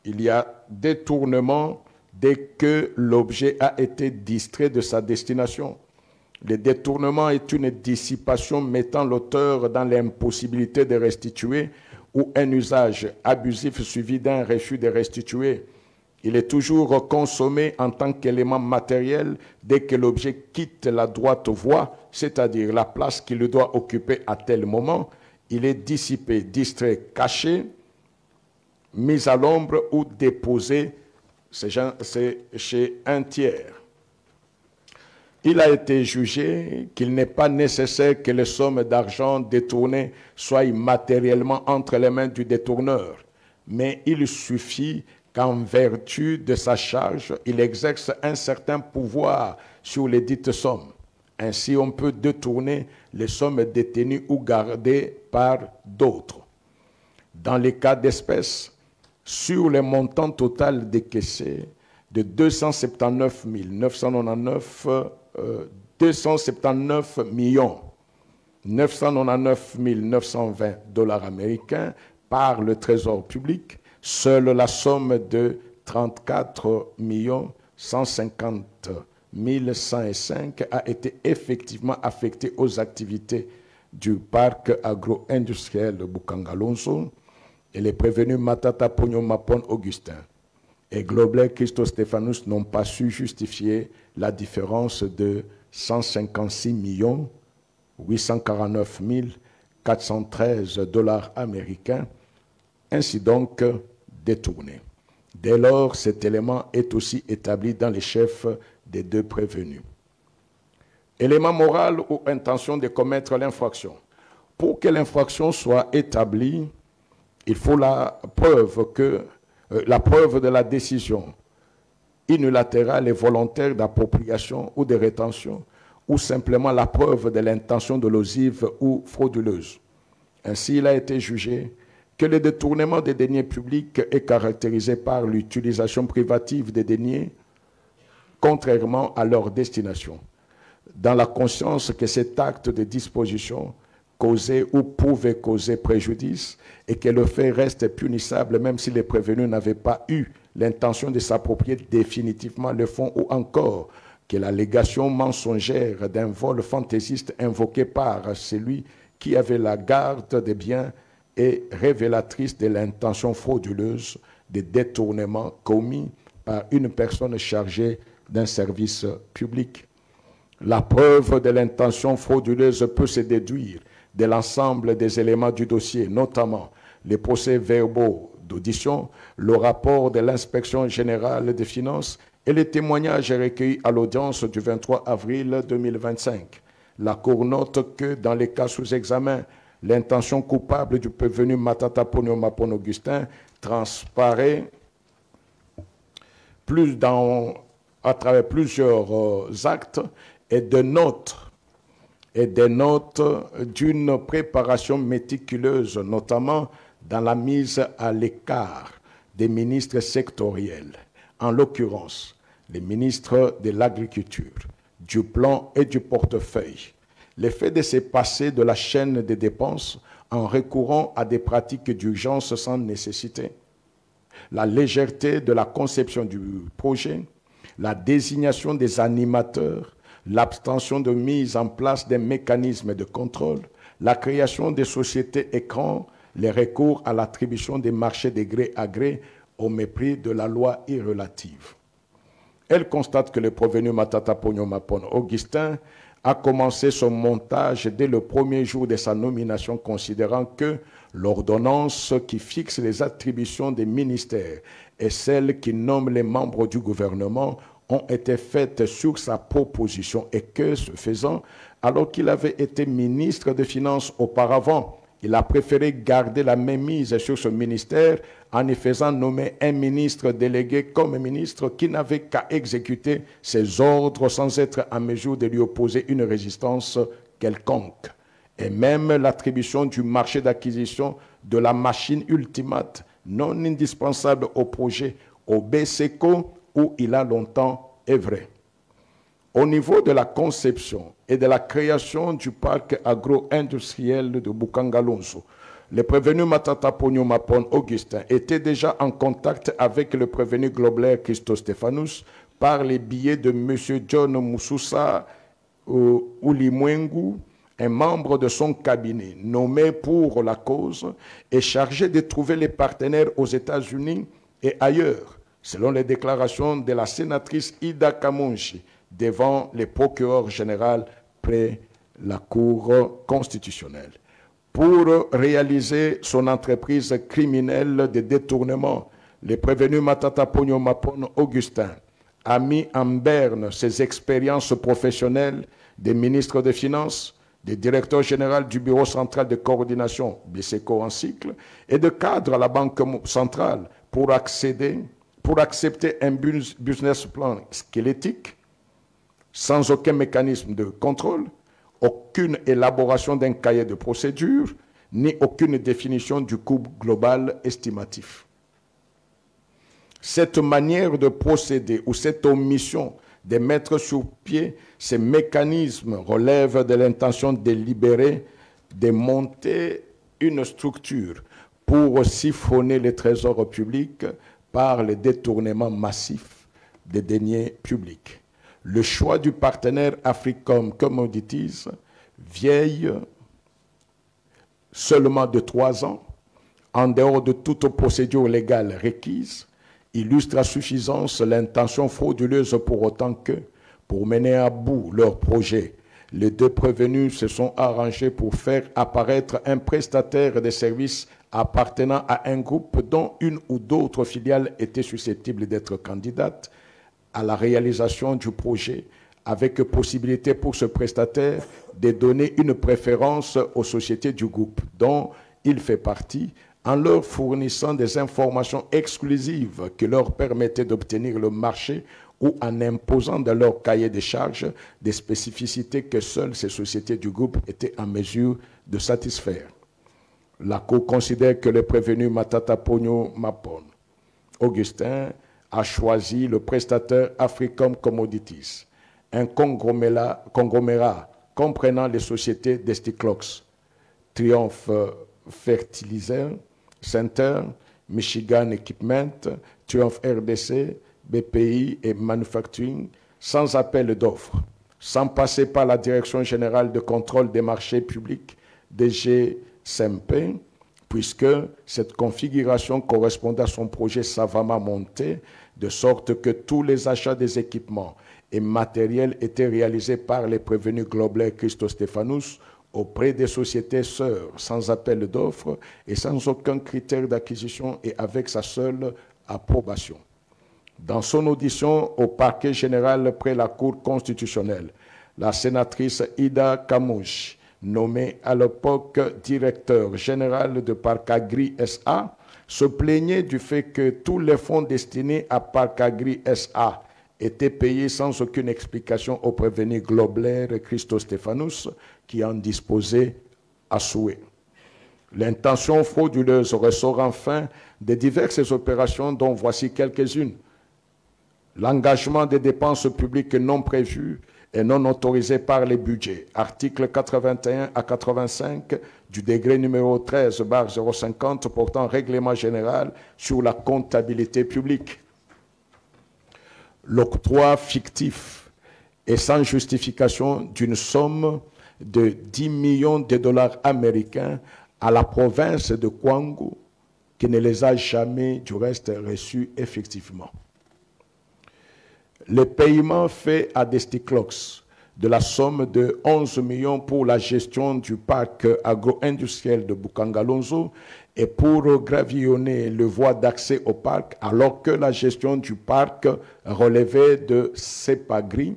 Speaker 1: Il y a détournement dès que l'objet a été distrait de sa destination. Le détournement est une dissipation mettant l'auteur dans l'impossibilité de restituer ou un usage abusif suivi d'un refus de restituer. Il est toujours consommé en tant qu'élément matériel dès que l'objet quitte la droite voie, c'est-à-dire la place qu'il doit occuper à tel moment. Il est dissipé, distrait, caché, mis à l'ombre ou déposé, c'est chez un tiers. Il a été jugé qu'il n'est pas nécessaire que les sommes d'argent détournées soient matériellement entre les mains du détourneur, mais il suffit qu'en vertu de sa charge, il exerce un certain pouvoir sur les dites sommes. Ainsi, on peut détourner les sommes détenues ou gardées par d'autres. Dans les cas d'espèces, sur le montant total décaissé de 279 999 920 dollars américains par le Trésor public, seule la somme de 34 150 105 a été effectivement affectée aux activités du parc agro-industriel de Bukangalunzu et les prévenus Matata Ponyo Mapon Augustin et Globler Christostéphanus n'ont pas su justifier la différence de 156 849 413 dollars américains, ainsi donc détourné. Dès lors, cet élément est aussi établi dans les chefs des deux prévenus. Élément moral ou intention de commettre l'infraction. Pour que l'infraction soit établie, il faut la preuve de la décision unilatérale et volontaire d'appropriation ou de rétention, ou simplement la preuve de l'intention dolosive ou frauduleuse. Ainsi, il a été jugé que le détournement des deniers publics est caractérisé par l'utilisation privative des deniers, contrairement à leur destination, dans la conscience que cet acte de disposition causait ou pouvait causer préjudice et que le fait reste punissable même si les prévenus n'avaient pas eu l'intention de s'approprier définitivement le fonds, ou encore que l'allégation mensongère d'un vol fantaisiste invoqué par celui qui avait la garde des biens est révélatrice de l'intention frauduleuse des détournements commis par une personne chargée d'un service public. La preuve de l'intention frauduleuse peut se déduire de l'ensemble des éléments du dossier, notamment les procès-verbaux d'audition, le rapport de l'inspection générale des finances et les témoignages recueillis à l'audience du 23 avril 2025. La Cour note que, dans les cas sous examen, l'intention coupable du prévenu Matata Ponyo Mapon Augustin transparaît à travers plusieurs actes et des notes d'une préparation méticuleuse, notamment dans la mise à l'écart des ministres sectoriels, en l'occurrence les ministres de l'Agriculture, du Plan et du Portefeuille. Le fait de se passer de la chaîne des dépenses en recourant à des pratiques d'urgence sans nécessité, la légèreté de la conception du projet, la désignation des animateurs, l'abstention de mise en place des mécanismes de contrôle, la création des sociétés écrans, les recours à l'attribution des marchés de gré à gré au mépris de la loi irrelative. Elle constate que le prévenu Matata Ponyo Mapon Augustin a commencé son montage dès le premier jour de sa nomination, considérant que l'ordonnance qui fixe les attributions des ministères et celle qui nomme les membres du gouvernement ont été faites sur sa proposition et que, ce faisant, alors qu'il avait été ministre des Finances auparavant, il a préféré garder la mainmise sur ce ministère en y faisant nommer un ministre délégué comme ministre qui n'avait qu'à exécuter ses ordres sans être en mesure de lui opposer une résistance quelconque. Et même l'attribution du marché d'acquisition de la machine ultimate non indispensable au projet au BSECO où il a longtemps œuvré. Au niveau de la conception et de la création du parc agro-industriel de Bukangalonso, le prévenu Matata Ponyo Mapon Augustin était déjà en contact avec le prévenu Globler Christos Stéphanous par les billets de M. John Moussoussa Ulimwengu, un membre de son cabinet nommé pour la cause et chargé de trouver les partenaires aux États-Unis et ailleurs, selon les déclarations de la sénatrice Ida Kamonji devant le procureur général près la Cour constitutionnelle. Pour réaliser son entreprise criminelle de détournement, le prévenu Matata Ponyo Mapon Augustin a mis en berne ses expériences professionnelles des ministres des Finances, des directeurs généraux du Bureau central de coordination, BSECO en cycle, et de cadre à la Banque centrale pour accepter un business plan squelettique, sans aucun mécanisme de contrôle, aucune élaboration d'un cahier de procédure, ni aucune définition du coût global estimatif. Cette manière de procéder ou cette omission de mettre sur pied ces mécanismes relève de l'intention délibérée de monter une structure pour siphonner les trésors publics par le détournement massif des deniers publics. Le choix du partenaire Africom Commodities, vieille seulement de 3 ans, en dehors de toute procédure légale requise, illustre à suffisance l'intention frauduleuse pour autant que, pour mener à bout leur projet, les deux prévenus se sont arrangés pour faire apparaître un prestataire de services appartenant à un groupe dont une ou d'autres filiales étaient susceptibles d'être candidates à la réalisation du projet, avec possibilité pour ce prestataire de donner une préférence aux sociétés du groupe dont il fait partie, en leur fournissant des informations exclusives qui leur permettaient d'obtenir le marché ou en imposant dans leur cahier de charges des spécificités que seules ces sociétés du groupe étaient en mesure de satisfaire. La Cour considère que le prévenu Matata Ponyo Mapon Augustin a choisi le prestataire Africom Commodities, un conglomérat comprenant les sociétés d'Esticlox, Triumph Fertilizer Center, Michigan Equipment, Triumph RDC, BPI et Manufacturing, sans appel d'offres, sans passer par la Direction générale de contrôle des marchés publics, DGCMP, puisque cette configuration correspondait à son projet savamment monté de sorte que tous les achats des équipements et matériels étaient réalisés par les prévenus Globler Christostéphanous auprès des sociétés sœurs, sans appel d'offres et sans aucun critère d'acquisition et avec sa seule approbation. Dans son audition au parquet général près la Cour constitutionnelle, la sénatrice Ida Kamouche, nommée à l'époque directeur général de Parc Agri SA, se plaignait du fait que tous les fonds destinés à Parc Agri SA étaient payés sans aucune explication au prévenu Globler Christostéphanous qui en disposait à souhait. L'intention frauduleuse ressort enfin de diverses opérations dont voici quelques-unes. L'engagement des dépenses publiques non prévues et non autorisées par les budgets. Articles 81 à 85 du décret numéro 13/050 portant règlement général sur la comptabilité publique. L'octroi fictif et sans justification d'une somme de 10 millions de dollars américains à la province de Kwango, qui ne les a jamais, du reste, reçus effectivement. Le paiement fait à Desticlox de la somme de 11 millions pour la gestion du parc agro-industriel de Bukangalonzo et pour gravillonner le voie d'accès au parc, alors que la gestion du parc relevait de CEPAGRI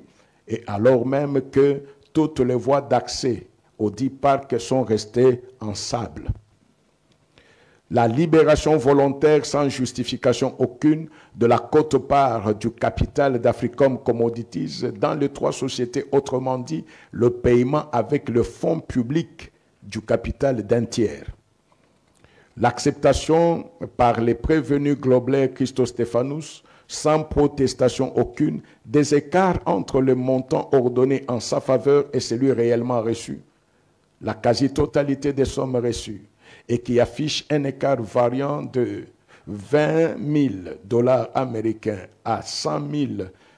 Speaker 1: et alors même que toutes les voies d'accès aux 10 parcs sont restées en sable. La libération volontaire sans justification aucune de la quote-part du capital d'Africom Commodities dans les 3 sociétés, autrement dit, le paiement avec le fonds public du capital d'un tiers. L'acceptation par les prévenus Globler Christostéphanous, sans protestation aucune, des écarts entre le montant ordonné en sa faveur et celui réellement reçu. La quasi-totalité des sommes reçues et qui affiche un écart variant de 20 000 dollars américains à 100 000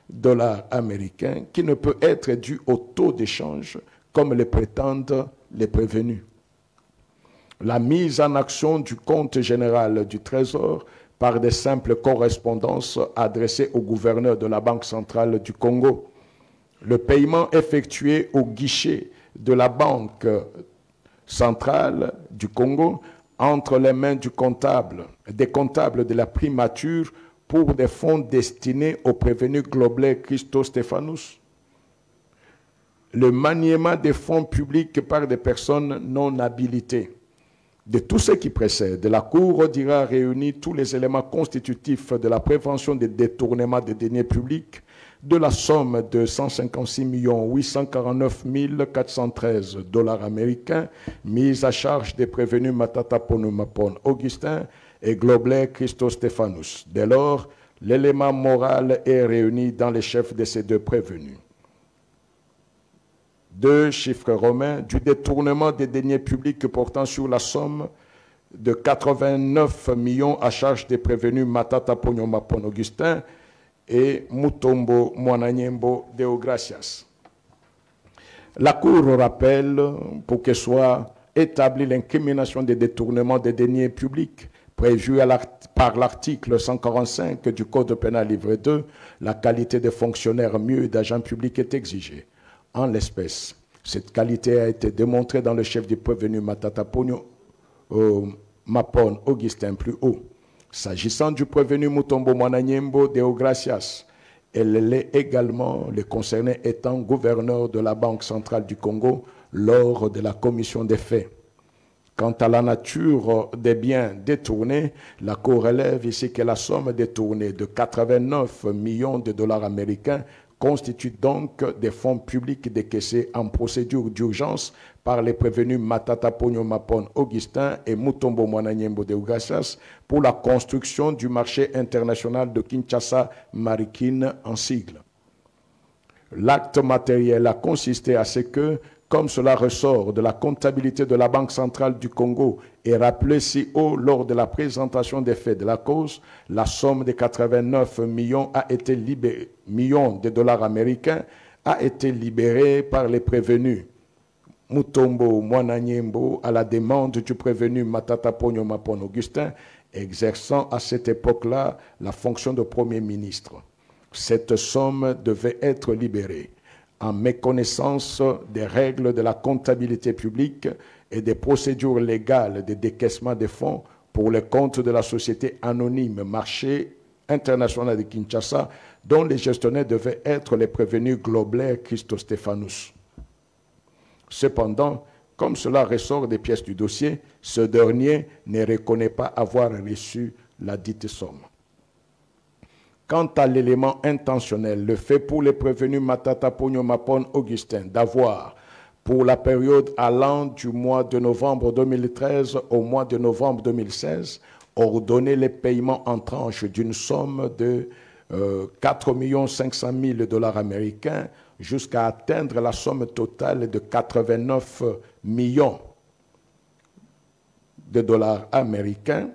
Speaker 1: dollars américains qui ne peut être dû au taux d'échange comme le prétendent les prévenus. La mise en action du compte général du Trésor par des simples correspondances adressées au gouverneur de la Banque centrale du Congo. Le paiement effectué au guichet de la Banque centrale du Congo entre les mains des comptables de la primature pour des fonds destinés aux prévenus Globler Christostéphanous. Le maniement des fonds publics par des personnes non habilitées. De tout ce qui précède, la Cour dira réunir tous les éléments constitutifs de la prévention des détournements des deniers publics de la somme de 156 849 413 dollars américains mise à charge des prévenus Matata Ponyo Augustin et Globler Christostéphanous. Dès lors, l'élément moral est réuni dans les chefs de ces 2 prévenus. 2 chiffres romains du détournement des deniers publics portant sur la somme de 89 millions à charge des prévenus Matata Ponyo Augustin et Mutombo Mwananyembo Deogracias. La Cour rappelle, pour que soit établie l'incrimination des détournements des deniers publics prévue par l'article 145 du Code pénal livre 2, la qualité de fonctionnaire mieux d'agent public est exigée. En l'espèce, cette qualité a été démontrée dans le chef du prévenu Matata Ponyo Mapon Augustin plus haut. S'agissant du prévenu Mutombo Mwananyembo Deogracias, elle l'est également, le concerné étant gouverneur de la Banque centrale du Congo lors de la commission des faits. Quant à la nature des biens détournés, la Cour relève ici que la somme détournée de 89 millions de dollars américains constitue donc des fonds publics décaissés en procédure d'urgence par les prévenus Matata Ponyo Mapon Augustin et Mutombo Mwananyembo Deogracias pour la construction du marché international de Kinshasa Marikina en sigle. L'acte matériel a consisté à ce que, comme cela ressort de la comptabilité de la Banque centrale du Congo et rappelé si haut lors de la présentation des faits de la cause, la somme de 89 millions de dollars américains a été libérée par les prévenus Mutombo Mwananyembo à la demande du prévenu Matata Ponyo Mapon Augustin, exerçant à cette époque-là la fonction de Premier ministre. Cette somme devait être libérée en méconnaissance des règles de la comptabilité publique et des procédures légales de décaissement des fonds pour le compte de la société anonyme Marché international de Kinshasa, dont les gestionnaires devaient être les prévenus Globler Christo Stéphanous. Cependant, comme cela ressort des pièces du dossier, ce dernier ne reconnaît pas avoir reçu la dite somme. Quant à l'élément intentionnel, le fait pour les prévenus Matata Ponyo Mapon Augustin d'avoir, pour la période allant du mois de novembre 2013 au mois de novembre 2016, ordonné les paiements en tranches d'une somme de 4 500 000 dollars américains jusqu'à atteindre la somme totale de 89 millions de dollars américains,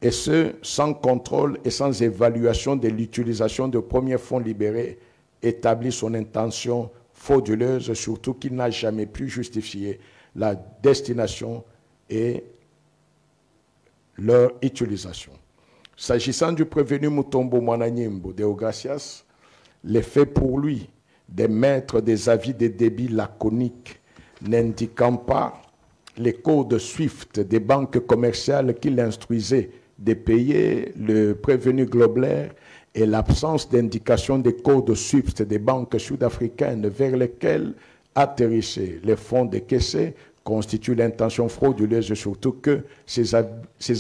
Speaker 1: et ce, sans contrôle et sans évaluation de l'utilisation de premiers fonds libérés, établit son intention frauduleuse, surtout qu'il n'a jamais pu justifier la destination et leur utilisation. S'agissant du prévenu Mutombo Mwananyembo Deogracias, l'effet pour lui d'émettre des avis de débit laconiques n'indiquant pas les codes SWIFT des banques commerciales qu'il instruisait de payer le prévenu Globler et l'absence d'indication des codes SWIFT des banques sud-africaines vers lesquelles atterrissaient les fonds décaissés constitue l'intention frauduleuse, surtout que ces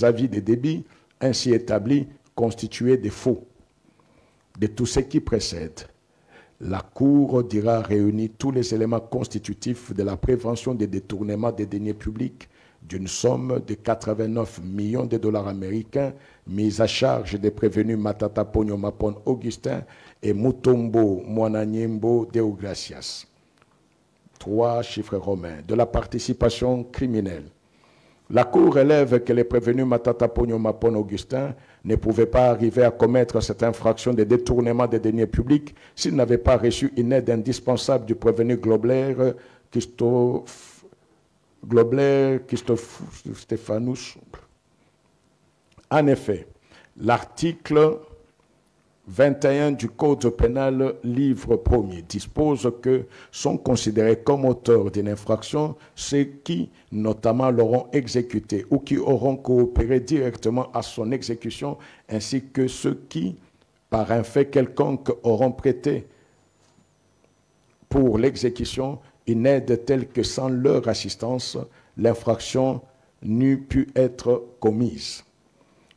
Speaker 1: avis de débit ainsi établis constituaient des faux. De tout ce qui précède, la Cour dira réunir tous les éléments constitutifs de la prévention des détournements des deniers publics d'une somme de 89 millions de dollars américains mise à charge des prévenus Matata Ponyo Mapon Augustin et Mutombo Mwananyembo Deogracias. 3 chiffres romains de la participation criminelle. La Cour relève que les prévenus Matata Ponyo Mapon Augustin ne pouvaient pas arriver à commettre cette infraction de détournement des deniers publics s'ils n'avaient pas reçu une aide indispensable du prévenu Globler Christophe Stéphanous. En effet, l'article 21 du Code pénal, livre 1er, dispose que sont considérés comme auteurs d'une infraction ceux qui, notamment, l'auront exécuté ou qui auront coopéré directement à son exécution, ainsi que ceux qui, par un fait quelconque, auront prêté pour l'exécution une aide telle que sans leur assistance, l'infraction n'eût pu être commise.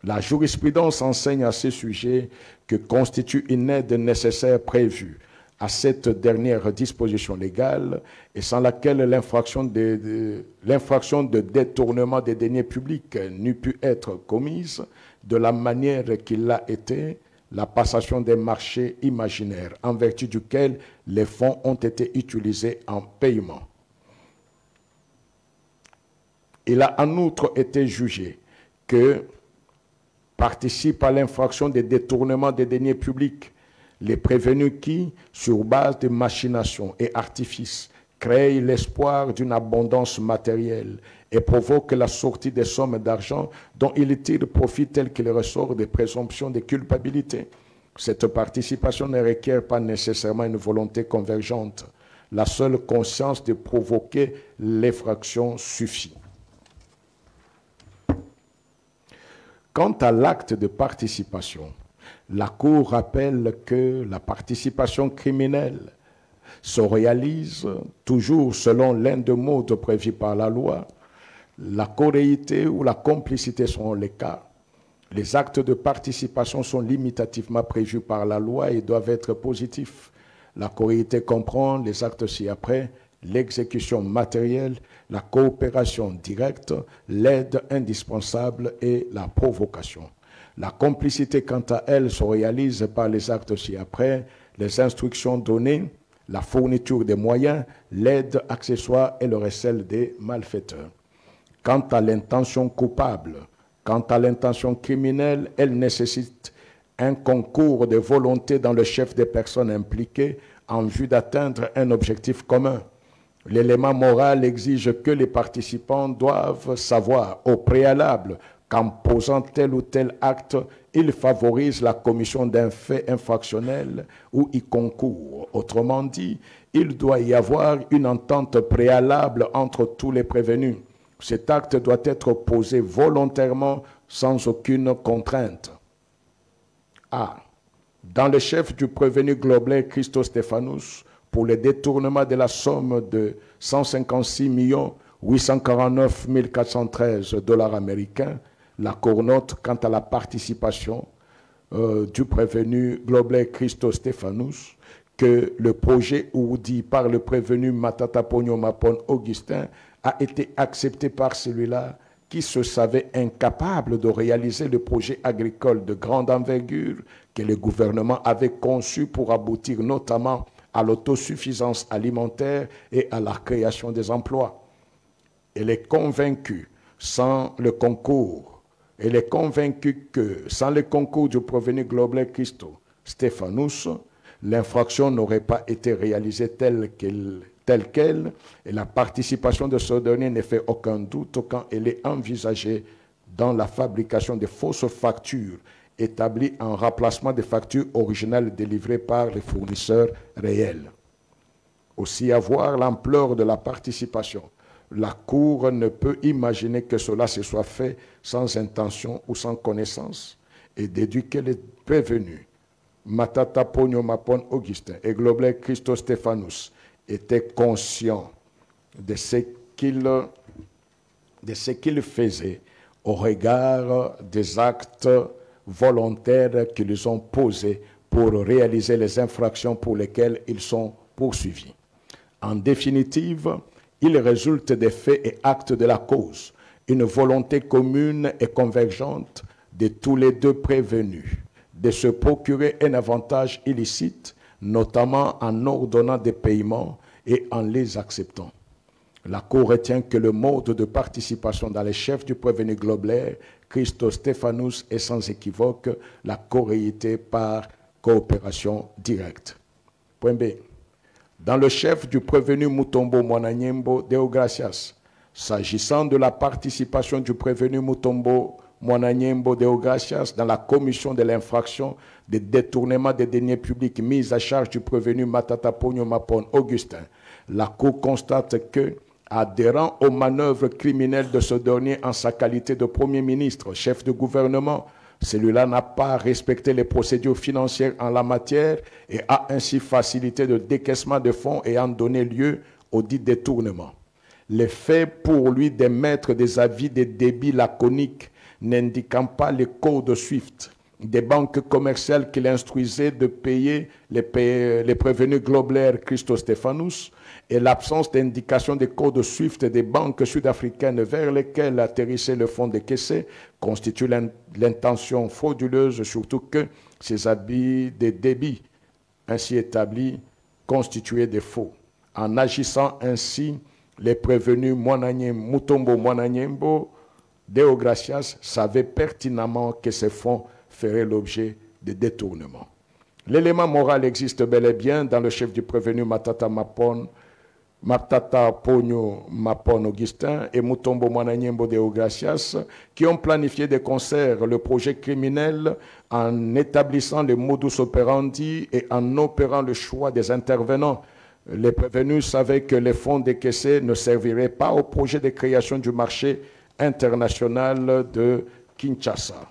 Speaker 1: La jurisprudence enseigne à ce sujet que constitue une aide nécessaire prévue à cette dernière disposition légale et sans laquelle l'infraction de détournement des deniers publics n'eût pu être commise de la manière qu'il l'a été, la passation des marchés imaginaires en vertu duquel les fonds ont été utilisés en paiement. Il a en outre été jugé que participent à l'infraction des détournements des deniers publics les prévenus qui, sur base de machinations et artifices, créent l'espoir d'une abondance matérielle et provoquent la sortie des sommes d'argent dont ils tirent profit tel qu'il ressort des présomptions de culpabilité. Cette participation ne requiert pas nécessairement une volonté convergente. La seule conscience de provoquer l'effraction suffit. Quant à l'acte de participation, la Cour rappelle que la participation criminelle se réalise toujours selon l'un des modes prévus par la loi. La corréité ou la complicité sont les cas. Les actes de participation sont limitativement prévus par la loi et doivent être positifs. La corréité comprend les actes ci-après, l'exécution matérielle, la coopération directe, l'aide indispensable et la provocation. La complicité, quant à elle, se réalise par les actes ci-après, les instructions données, la fourniture des moyens, l'aide accessoire et le recel des malfaiteurs. Quant à l'intention coupable, quant à l'intention criminelle, elle nécessite un concours de volonté dans le chef des personnes impliquées en vue d'atteindre un objectif commun. L'élément moral exige que les participants doivent savoir au préalable qu'en posant tel ou tel acte, ils favorisent la commission d'un fait infractionnel ou y concourent. Autrement dit, il doit y avoir une entente préalable entre tous les prévenus. Cet acte doit être posé volontairement sans aucune contrainte. A. Dans le chef du prévenu Globler Christos Stéphanous, pour le détournement de la somme de 156 849 413 dollars américains, la Cour note quant à la participation du prévenu Globler Christos Stéphanous que le projet ourdi par le prévenu Matata Pogno Mapon Augustin a été accepté par celui-là qui se savait incapable de réaliser le projet agricole de grande envergure que le gouvernement avait conçu pour aboutir notamment à l'autosuffisance alimentaire et à la création des emplois. Elle est convaincue que sans le concours du prévenu Globler Christos Stéphanous, l'infraction n'aurait pas été réalisée telle qu'elle, et la participation de ce dernier ne fait aucun doute quand elle est envisagée dans la fabrication de fausses factures établies en remplacement des factures originales délivrées par les fournisseurs réels. Aussi, à voir l'ampleur de la participation, la Cour ne peut imaginer que cela se soit fait sans intention ou sans connaissance et déduit que les prévenus Matata Pogno Mapon Augustin et Globler Christos Stéphanous étaient conscients de ce qu'ils faisaient au regard des actes volontaires qu'ils ont posés pour réaliser les infractions pour lesquelles ils sont poursuivis. En définitive, il résulte des faits et actes de la cause, une volonté commune et convergente de tous les deux prévenus de se procurer un avantage illicite, notamment en ordonnant des paiements et en les acceptant. La Cour retient que le mode de participation dans les chefs du prévenu Globler, Christos Stéphanous, est sans équivoque la corréité par coopération directe. Point B. Dans le chef du prévenu Mutombo Mwananyembo Deogracias, s'agissant de la participation du prévenu Mutombo Mwananyembo Deogracias dans la commission de l'infraction de détournement des deniers publics mise à charge du prévenu Matata Pogno Mapon Augustin, la Cour constate que, adhérant aux manœuvres criminelles de ce dernier en sa qualité de Premier ministre, chef de gouvernement, celui-là n'a pas respecté les procédures financières en la matière et a ainsi facilité le décaissement de fonds ayant donné lieu au dit détournement. Les faits pour lui d'émettre des avis de débit laconiques n'indiquant pas les codes SWIFT des banques commerciales qu'il instruisait de payer les prévenus Globler Christos Stéphanous et l'absence d'indication des codes SWIFT des banques sud-africaines vers lesquelles atterrissait le fonds décaissé constitue l'intention frauduleuse, surtout que ces avis de débit ainsi établis constituaient des faux. En agissant ainsi, les prévenus Mutombo Mwananyembo Deogracias savaient pertinemment que ces fonds feraient l'objet de détournements. L'élément moral existe bel et bien dans le chef du prévenu Matata Pogno Mapon Augustin et Mutombo Mwananyembo Deogracias qui ont planifié de concert le projet criminel en établissant le modus operandi et en opérant le choix des intervenants. Les prévenus savaient que les fonds décaissés ne serviraient pas au projet de création du marché international de Kinshasa.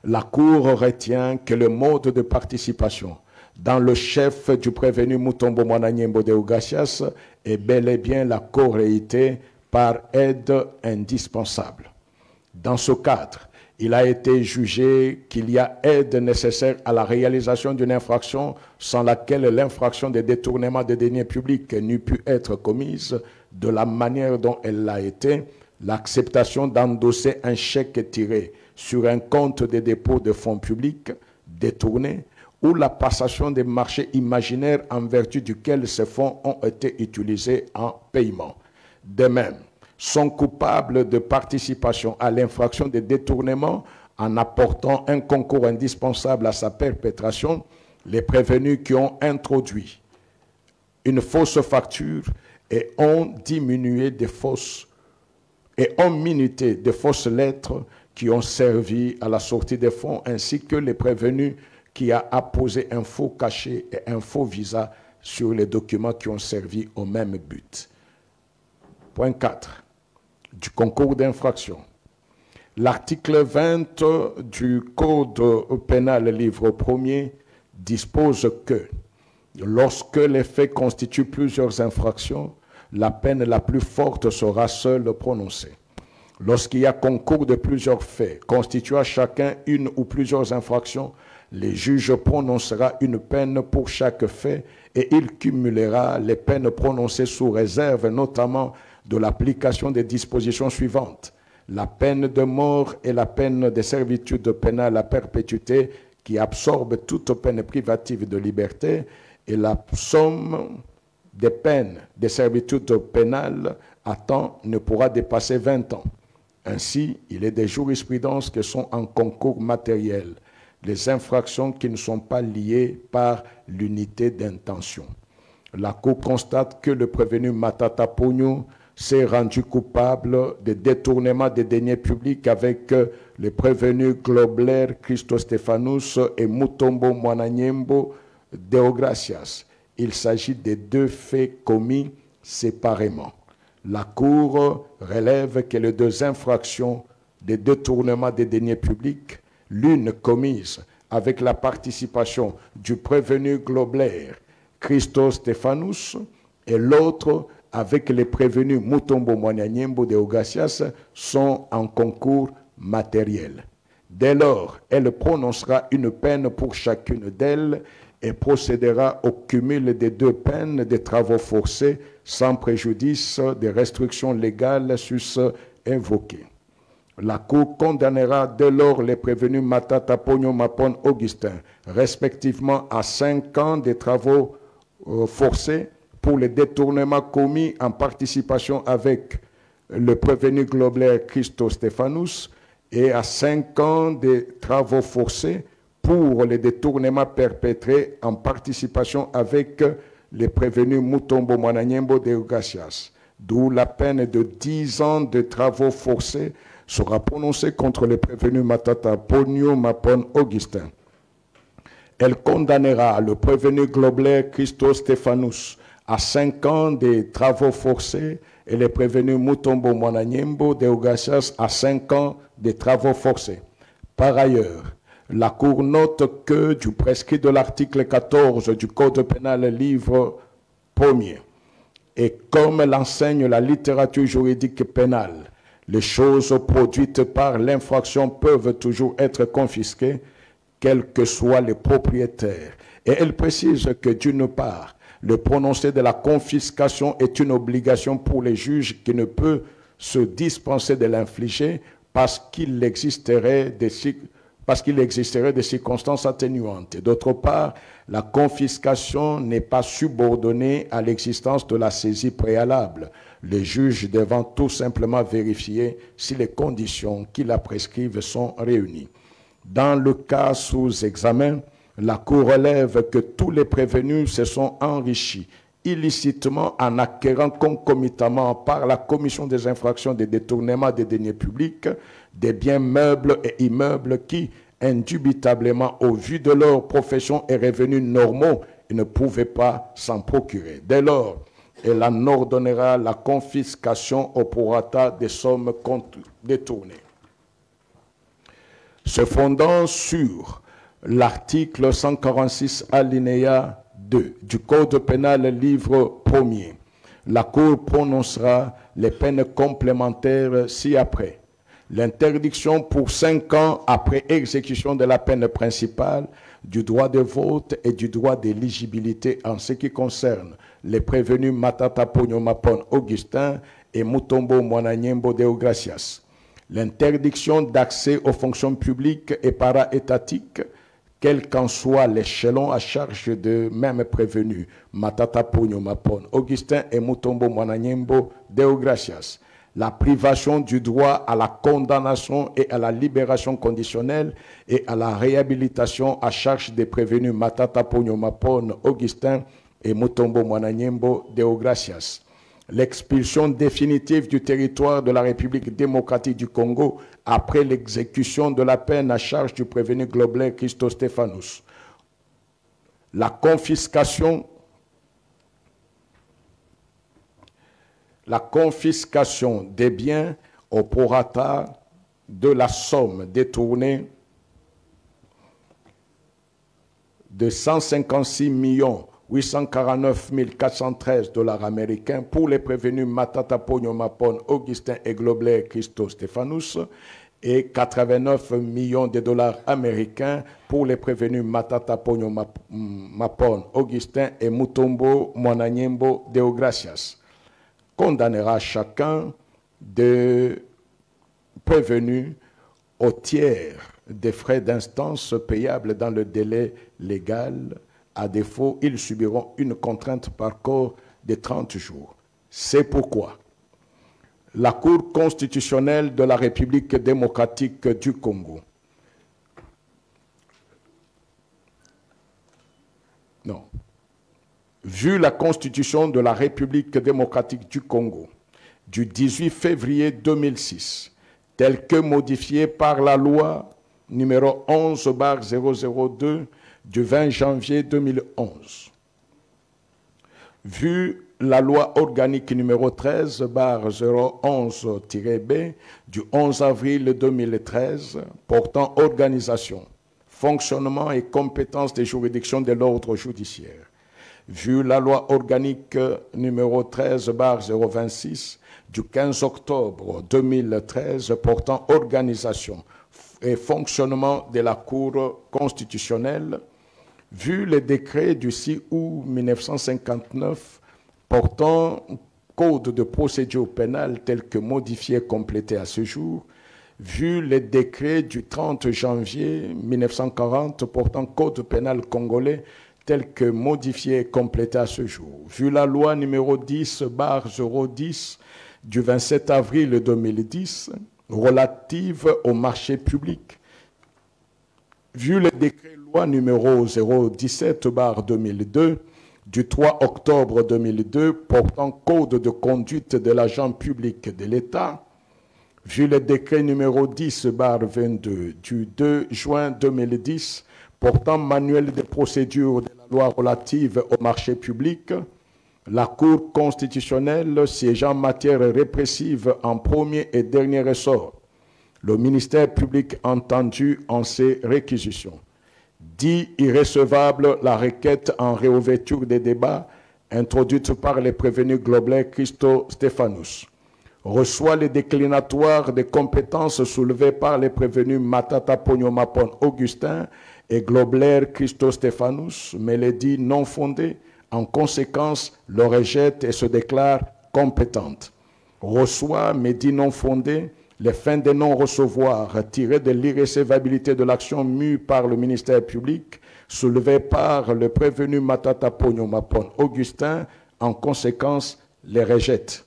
Speaker 1: La Cour retient que le mode de participation dans le chef du prévenu Mutombo Mwananyembo Deogracias est bel et bien la corréité par aide indispensable. Dans ce cadre, il a été jugé qu'il y a aide nécessaire à la réalisation d'une infraction sans laquelle l'infraction de détournement des deniers publics n'eût pu être commise de la manière dont elle l'a été, l'acceptation d'endosser un chèque tiré sur un compte de dépôt de fonds publics détournés ou la passation des marchés imaginaires en vertu duquel ces fonds ont été utilisés en paiement. De même, sont coupables de participation à l'infraction de détournement en apportant un concours indispensable à sa perpétration les prévenus qui ont introduit une fausse facture et ont diminué des fausses et ont minuté des fausses lettres qui ont servi à la sortie des fonds, ainsi que les prévenus qui a apposé un faux cachet et un faux visa sur les documents qui ont servi au même but. Point 4. Du concours d'infraction. L'article 20 du Code pénal, livre 1er, dispose que lorsque les faits constituent plusieurs infractions, la peine la plus forte sera seule prononcée. Lorsqu'il y a concours de plusieurs faits constituant chacun une ou plusieurs infractions, les juges prononcera une peine pour chaque fait et il cumulera les peines prononcées sous réserve, notamment de l'application des dispositions suivantes. La peine de mort et la peine de servitude pénale à perpétuité qui absorbe toute peine privative de liberté et la somme des peines de servitude pénale à temps ne pourra dépasser 20 ans. Ainsi, il est des jurisprudences qui sont en concours matériel, les infractions qui ne sont pas liées par l'unité d'intention. La Cour constate que le prévenu Matata Pogno s'est rendu coupable de détournement des deniers publics avec les prévenus Globler Christostéphanous et Mutombo Mwananyembo Deogracias. Il s'agit des deux faits commis séparément. La Cour relève que les deux infractions de détournement des deniers publics, l'une commise avec la participation du prévenu Globler Christostéphanous et l'autre avec les prévenus Mutombo Mwananyembo Deogracias, sont en concours matériel. Dès lors, elle prononcera une peine pour chacune d'elles et procédera au cumul des deux peines des travaux forcés sans préjudice des restrictions légales sus-invoquées. La Cour condamnera dès lors les prévenus Matata Pogno Mapon Augustin, respectivement à 5 ans de travaux forcés pour les détournements commis en participation avec le prévenu Globler Christostéphanous et à 5 ans de travaux forcés pour les détournements perpétrés en participation avec les prévenus Mutombo Mwananyembo Deogracias, d'où la peine de 10 ans de travaux forcés sera prononcée contre les prévenus Matata Pogno Mapon Augustin. Elle condamnera le prévenu Globler Christostéphanous à 5 ans de travaux forcés et les prévenus Mutombo Mwananyembo Deogracias à 5 ans de travaux forcés. Par ailleurs, la Cour note que du prescrit de l'article 14 du Code pénal, livre 1er, et comme l'enseigne la littérature juridique pénale, les choses produites par l'infraction peuvent toujours être confisquées, quels que soient les propriétaires. Et elle précise que d'une part, le prononcé de la confiscation est une obligation pour les juges qui ne peut se dispenser de l'infliger parce qu'il existerait des circonstances atténuantes. Et d'autre part, la confiscation n'est pas subordonnée à l'existence de la saisie préalable, les juges devant tout simplement vérifier si les conditions qui la prescrivent sont réunies. Dans le cas sous examen, la Cour relève que tous les prévenus se sont enrichis illicitement en acquérant concomitamment par la commission des infractions de détournement des deniers publics des biens meubles et immeubles qui, indubitablement, au vu de leur profession et revenus normaux, ils ne pouvaient pas s'en procurer. Dès lors, elle en ordonnera la confiscation au prorata des sommes détournées. Se fondant sur l'article 146 alinéa 2 du Code pénal, livre 1er, la Cour prononcera les peines complémentaires ci-après. L'interdiction pour 5 ans après exécution de la peine principale du droit de vote et du droit d'éligibilité en ce qui concerne les prévenus Matata Pogno Mapon Augustin et Mutombo Mwananyembo Deogracias. L'interdiction d'accès aux fonctions publiques et para-étatiques, quel qu'en soit l'échelon à charge de même prévenus Matata Pogno Mapon Augustin et Mutombo Mwananyembo Deogracias. La privation du droit à la condamnation et à la libération conditionnelle et à la réhabilitation à charge des prévenus Matata Pogno Mapon Augustin et Mutombo Mwananyembo Deogracias. L'expulsion définitive du territoire de la République démocratique du Congo après l'exécution de la peine à charge du prévenu Globler Christo Stéphanous. La confiscation des biens au prorata de la somme détournée de 156 849 413 $ américains pour les prévenus Matata Pogno Mapon, Augustin et Globler Christo Stéphanous et 89 millions de dollars américains pour les prévenus Matata Pogno Mapon, Augustin et Mutombo Mwananyembo Deogracias. Condamnera chacun de prévenus au tiers des frais d'instance payables dans le délai légal. À défaut, ils subiront une contrainte par corps de 30 jours. C'est pourquoi la Cour constitutionnelle de la République démocratique du Congo vu la Constitution de la République démocratique du Congo du 18 février 2006, telle que modifiée par la loi numéro 11/002 du 20 janvier 2011. Vu la loi organique numéro 13/011-B du 11 avril 2013 portant organisation, fonctionnement et compétences des juridictions de l'ordre judiciaire. Vu la loi organique numéro 13/026 du 15 octobre 2013 portant organisation et fonctionnement de la Cour constitutionnelle, vu le décret du 6 août 1959 portant code de procédure pénale tel que modifié et complété à ce jour, vu le décret du 30 janvier 1940 portant code pénal congolais tel que modifié et complété à ce jour, vu la loi numéro 10/010 du 27 avril 2010 relative au marché public, vu le décret loi numéro 017/2002 du 3 octobre 2002 portant code de conduite de l'agent public de l'État, vu le décret numéro 10/22 du 2 juin 2010 portant manuel de procédure de la loi relative au marché public, la Cour constitutionnelle siégeant en matière répressive en premier et dernier ressort, le ministère public entendu en ces réquisitions, dit irrecevable la requête en réouverture des débats introduite par les prévenus Globler Christo Stéphanous, reçoit les déclinatoires des compétences soulevées par les prévenus Matata Pogno Mapon Augustin et Globler Christo Stéphanous, mais les dit non fondées. En conséquence, le rejette et se déclare compétente. Reçoit, mais dit non fondées, les fins de non-recevoir tirées de l'irrécevabilité de l'action mue par le ministère public, soulevée par le prévenu Matata Pogno Mapon Augustin, en conséquence, les rejette.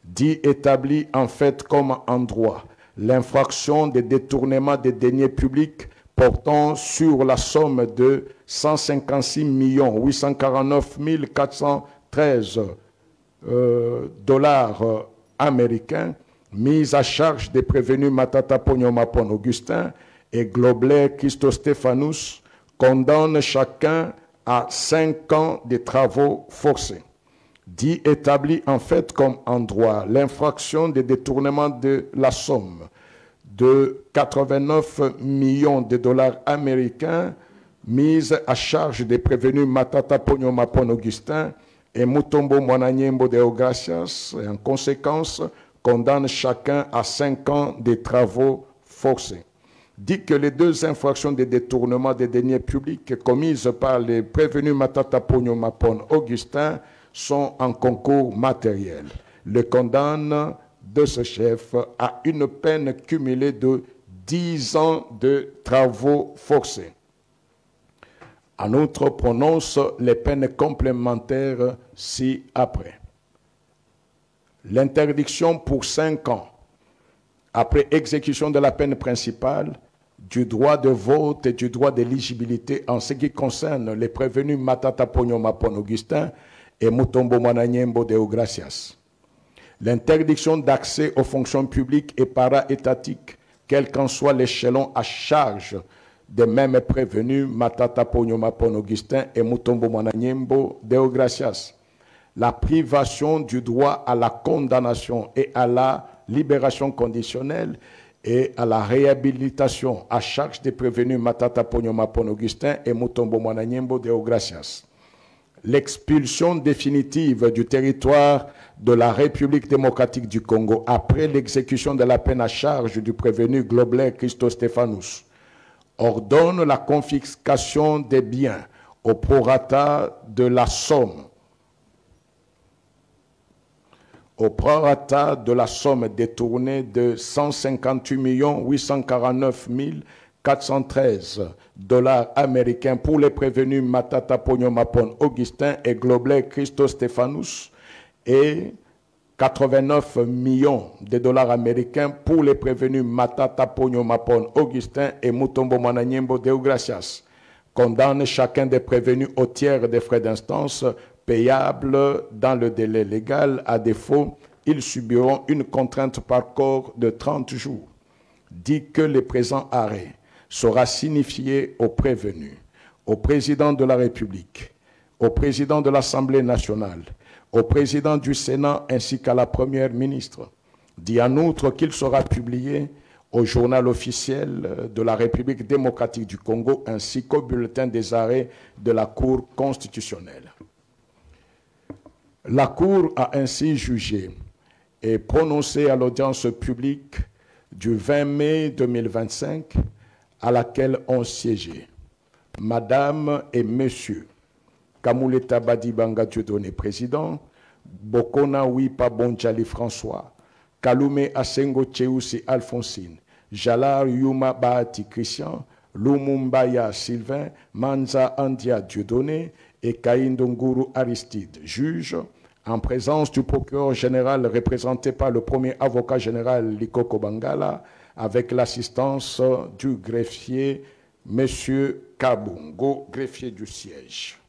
Speaker 1: Dit établi en fait comme en droit l'infraction de détournement des deniers publics portant sur la somme de 156 849 413 $ américains mise à charge des prévenus Matata Pogno Mapon Augustin et Globler Christo Stéphanous, condamne chacun à 5 ans de travaux forcés. Dit établi en fait comme en droit l'infraction de détournement de la somme de 89 millions de $ américains mise à charge des prévenus Matata Pogno Mapon Augustin et Mutombo Mwananyembo Deogracias, et en conséquence condamne chacun à 5 ans de travaux forcés. Dit que les deux infractions de détournement des deniers publics commises par les prévenus Matata Pogno Mapon Augustin sont en concours matériel. Le condamne de ce chef à une peine cumulée de 10 ans de travaux forcés. En outre, prononce les peines complémentaires ci-après. L'interdiction pour 5 ans, après exécution de la peine principale, du droit de vote et du droit d'éligibilité en ce qui concerne les prévenus Matata Ponyo Mapon Augustin et Mutombo Mwananyembo Deo Gracias. L'interdiction d'accès aux fonctions publiques et para-étatiques, quel qu'en soit l'échelon à charge des mêmes prévenus Matata Ponyo Mapon Augustin et Mutombo Mwananyembo Deo Gracias. La privation du droit à la condamnation et à la libération conditionnelle et à la réhabilitation à charge des prévenus Matata Ponyo Mapon Augustin et Mutombo Mwananyembo Deo Gracias. L'expulsion définitive du territoire de la République démocratique du Congo après l'exécution de la peine à charge du prévenu Globler Christo Stéphanous ordonne la confiscation des biens au prorata de la somme détournée de 158 849 413 $ américains pour les prévenus Matata Ponyo Mapon Augustin et Globler Christo Stéphanous et 89 millions de dollars américains pour les prévenus Matata Ponyo Mapon Augustin et Mutombo Mwananyembo Deo Gracias. Condamne chacun des prévenus au tiers des frais d'instance payables dans le délai légal. À défaut, ils subiront une contrainte par corps de 30 jours. Dit que le présent arrêt sera signifié aux prévenus, au président de la République, au président de l'Assemblée nationale, au président du Sénat ainsi qu'à la Première ministre. Dit en outre qu'il sera publié au journal officiel de la République démocratique du Congo ainsi qu'au bulletin des arrêts de la Cour constitutionnelle. La Cour a ainsi jugé et prononcé à l'audience publique du 20 mai 2025 à laquelle ont siégé Madame et Monsieur Kamuleta Badibanga Dieudonné, président, Bokona Wipa Bonjali François, Kalume Asengo Tcheoussi Alphonsine, Jalar Yuma Bahati Christian, Lumumbaya Sylvain, Manza Andia Dieudonné et Kaindonguru Aristide, juge, en présence du procureur général représenté par le premier avocat général Likoko Bangala, avec l'assistance du greffier M. Kabungo, greffier du siège.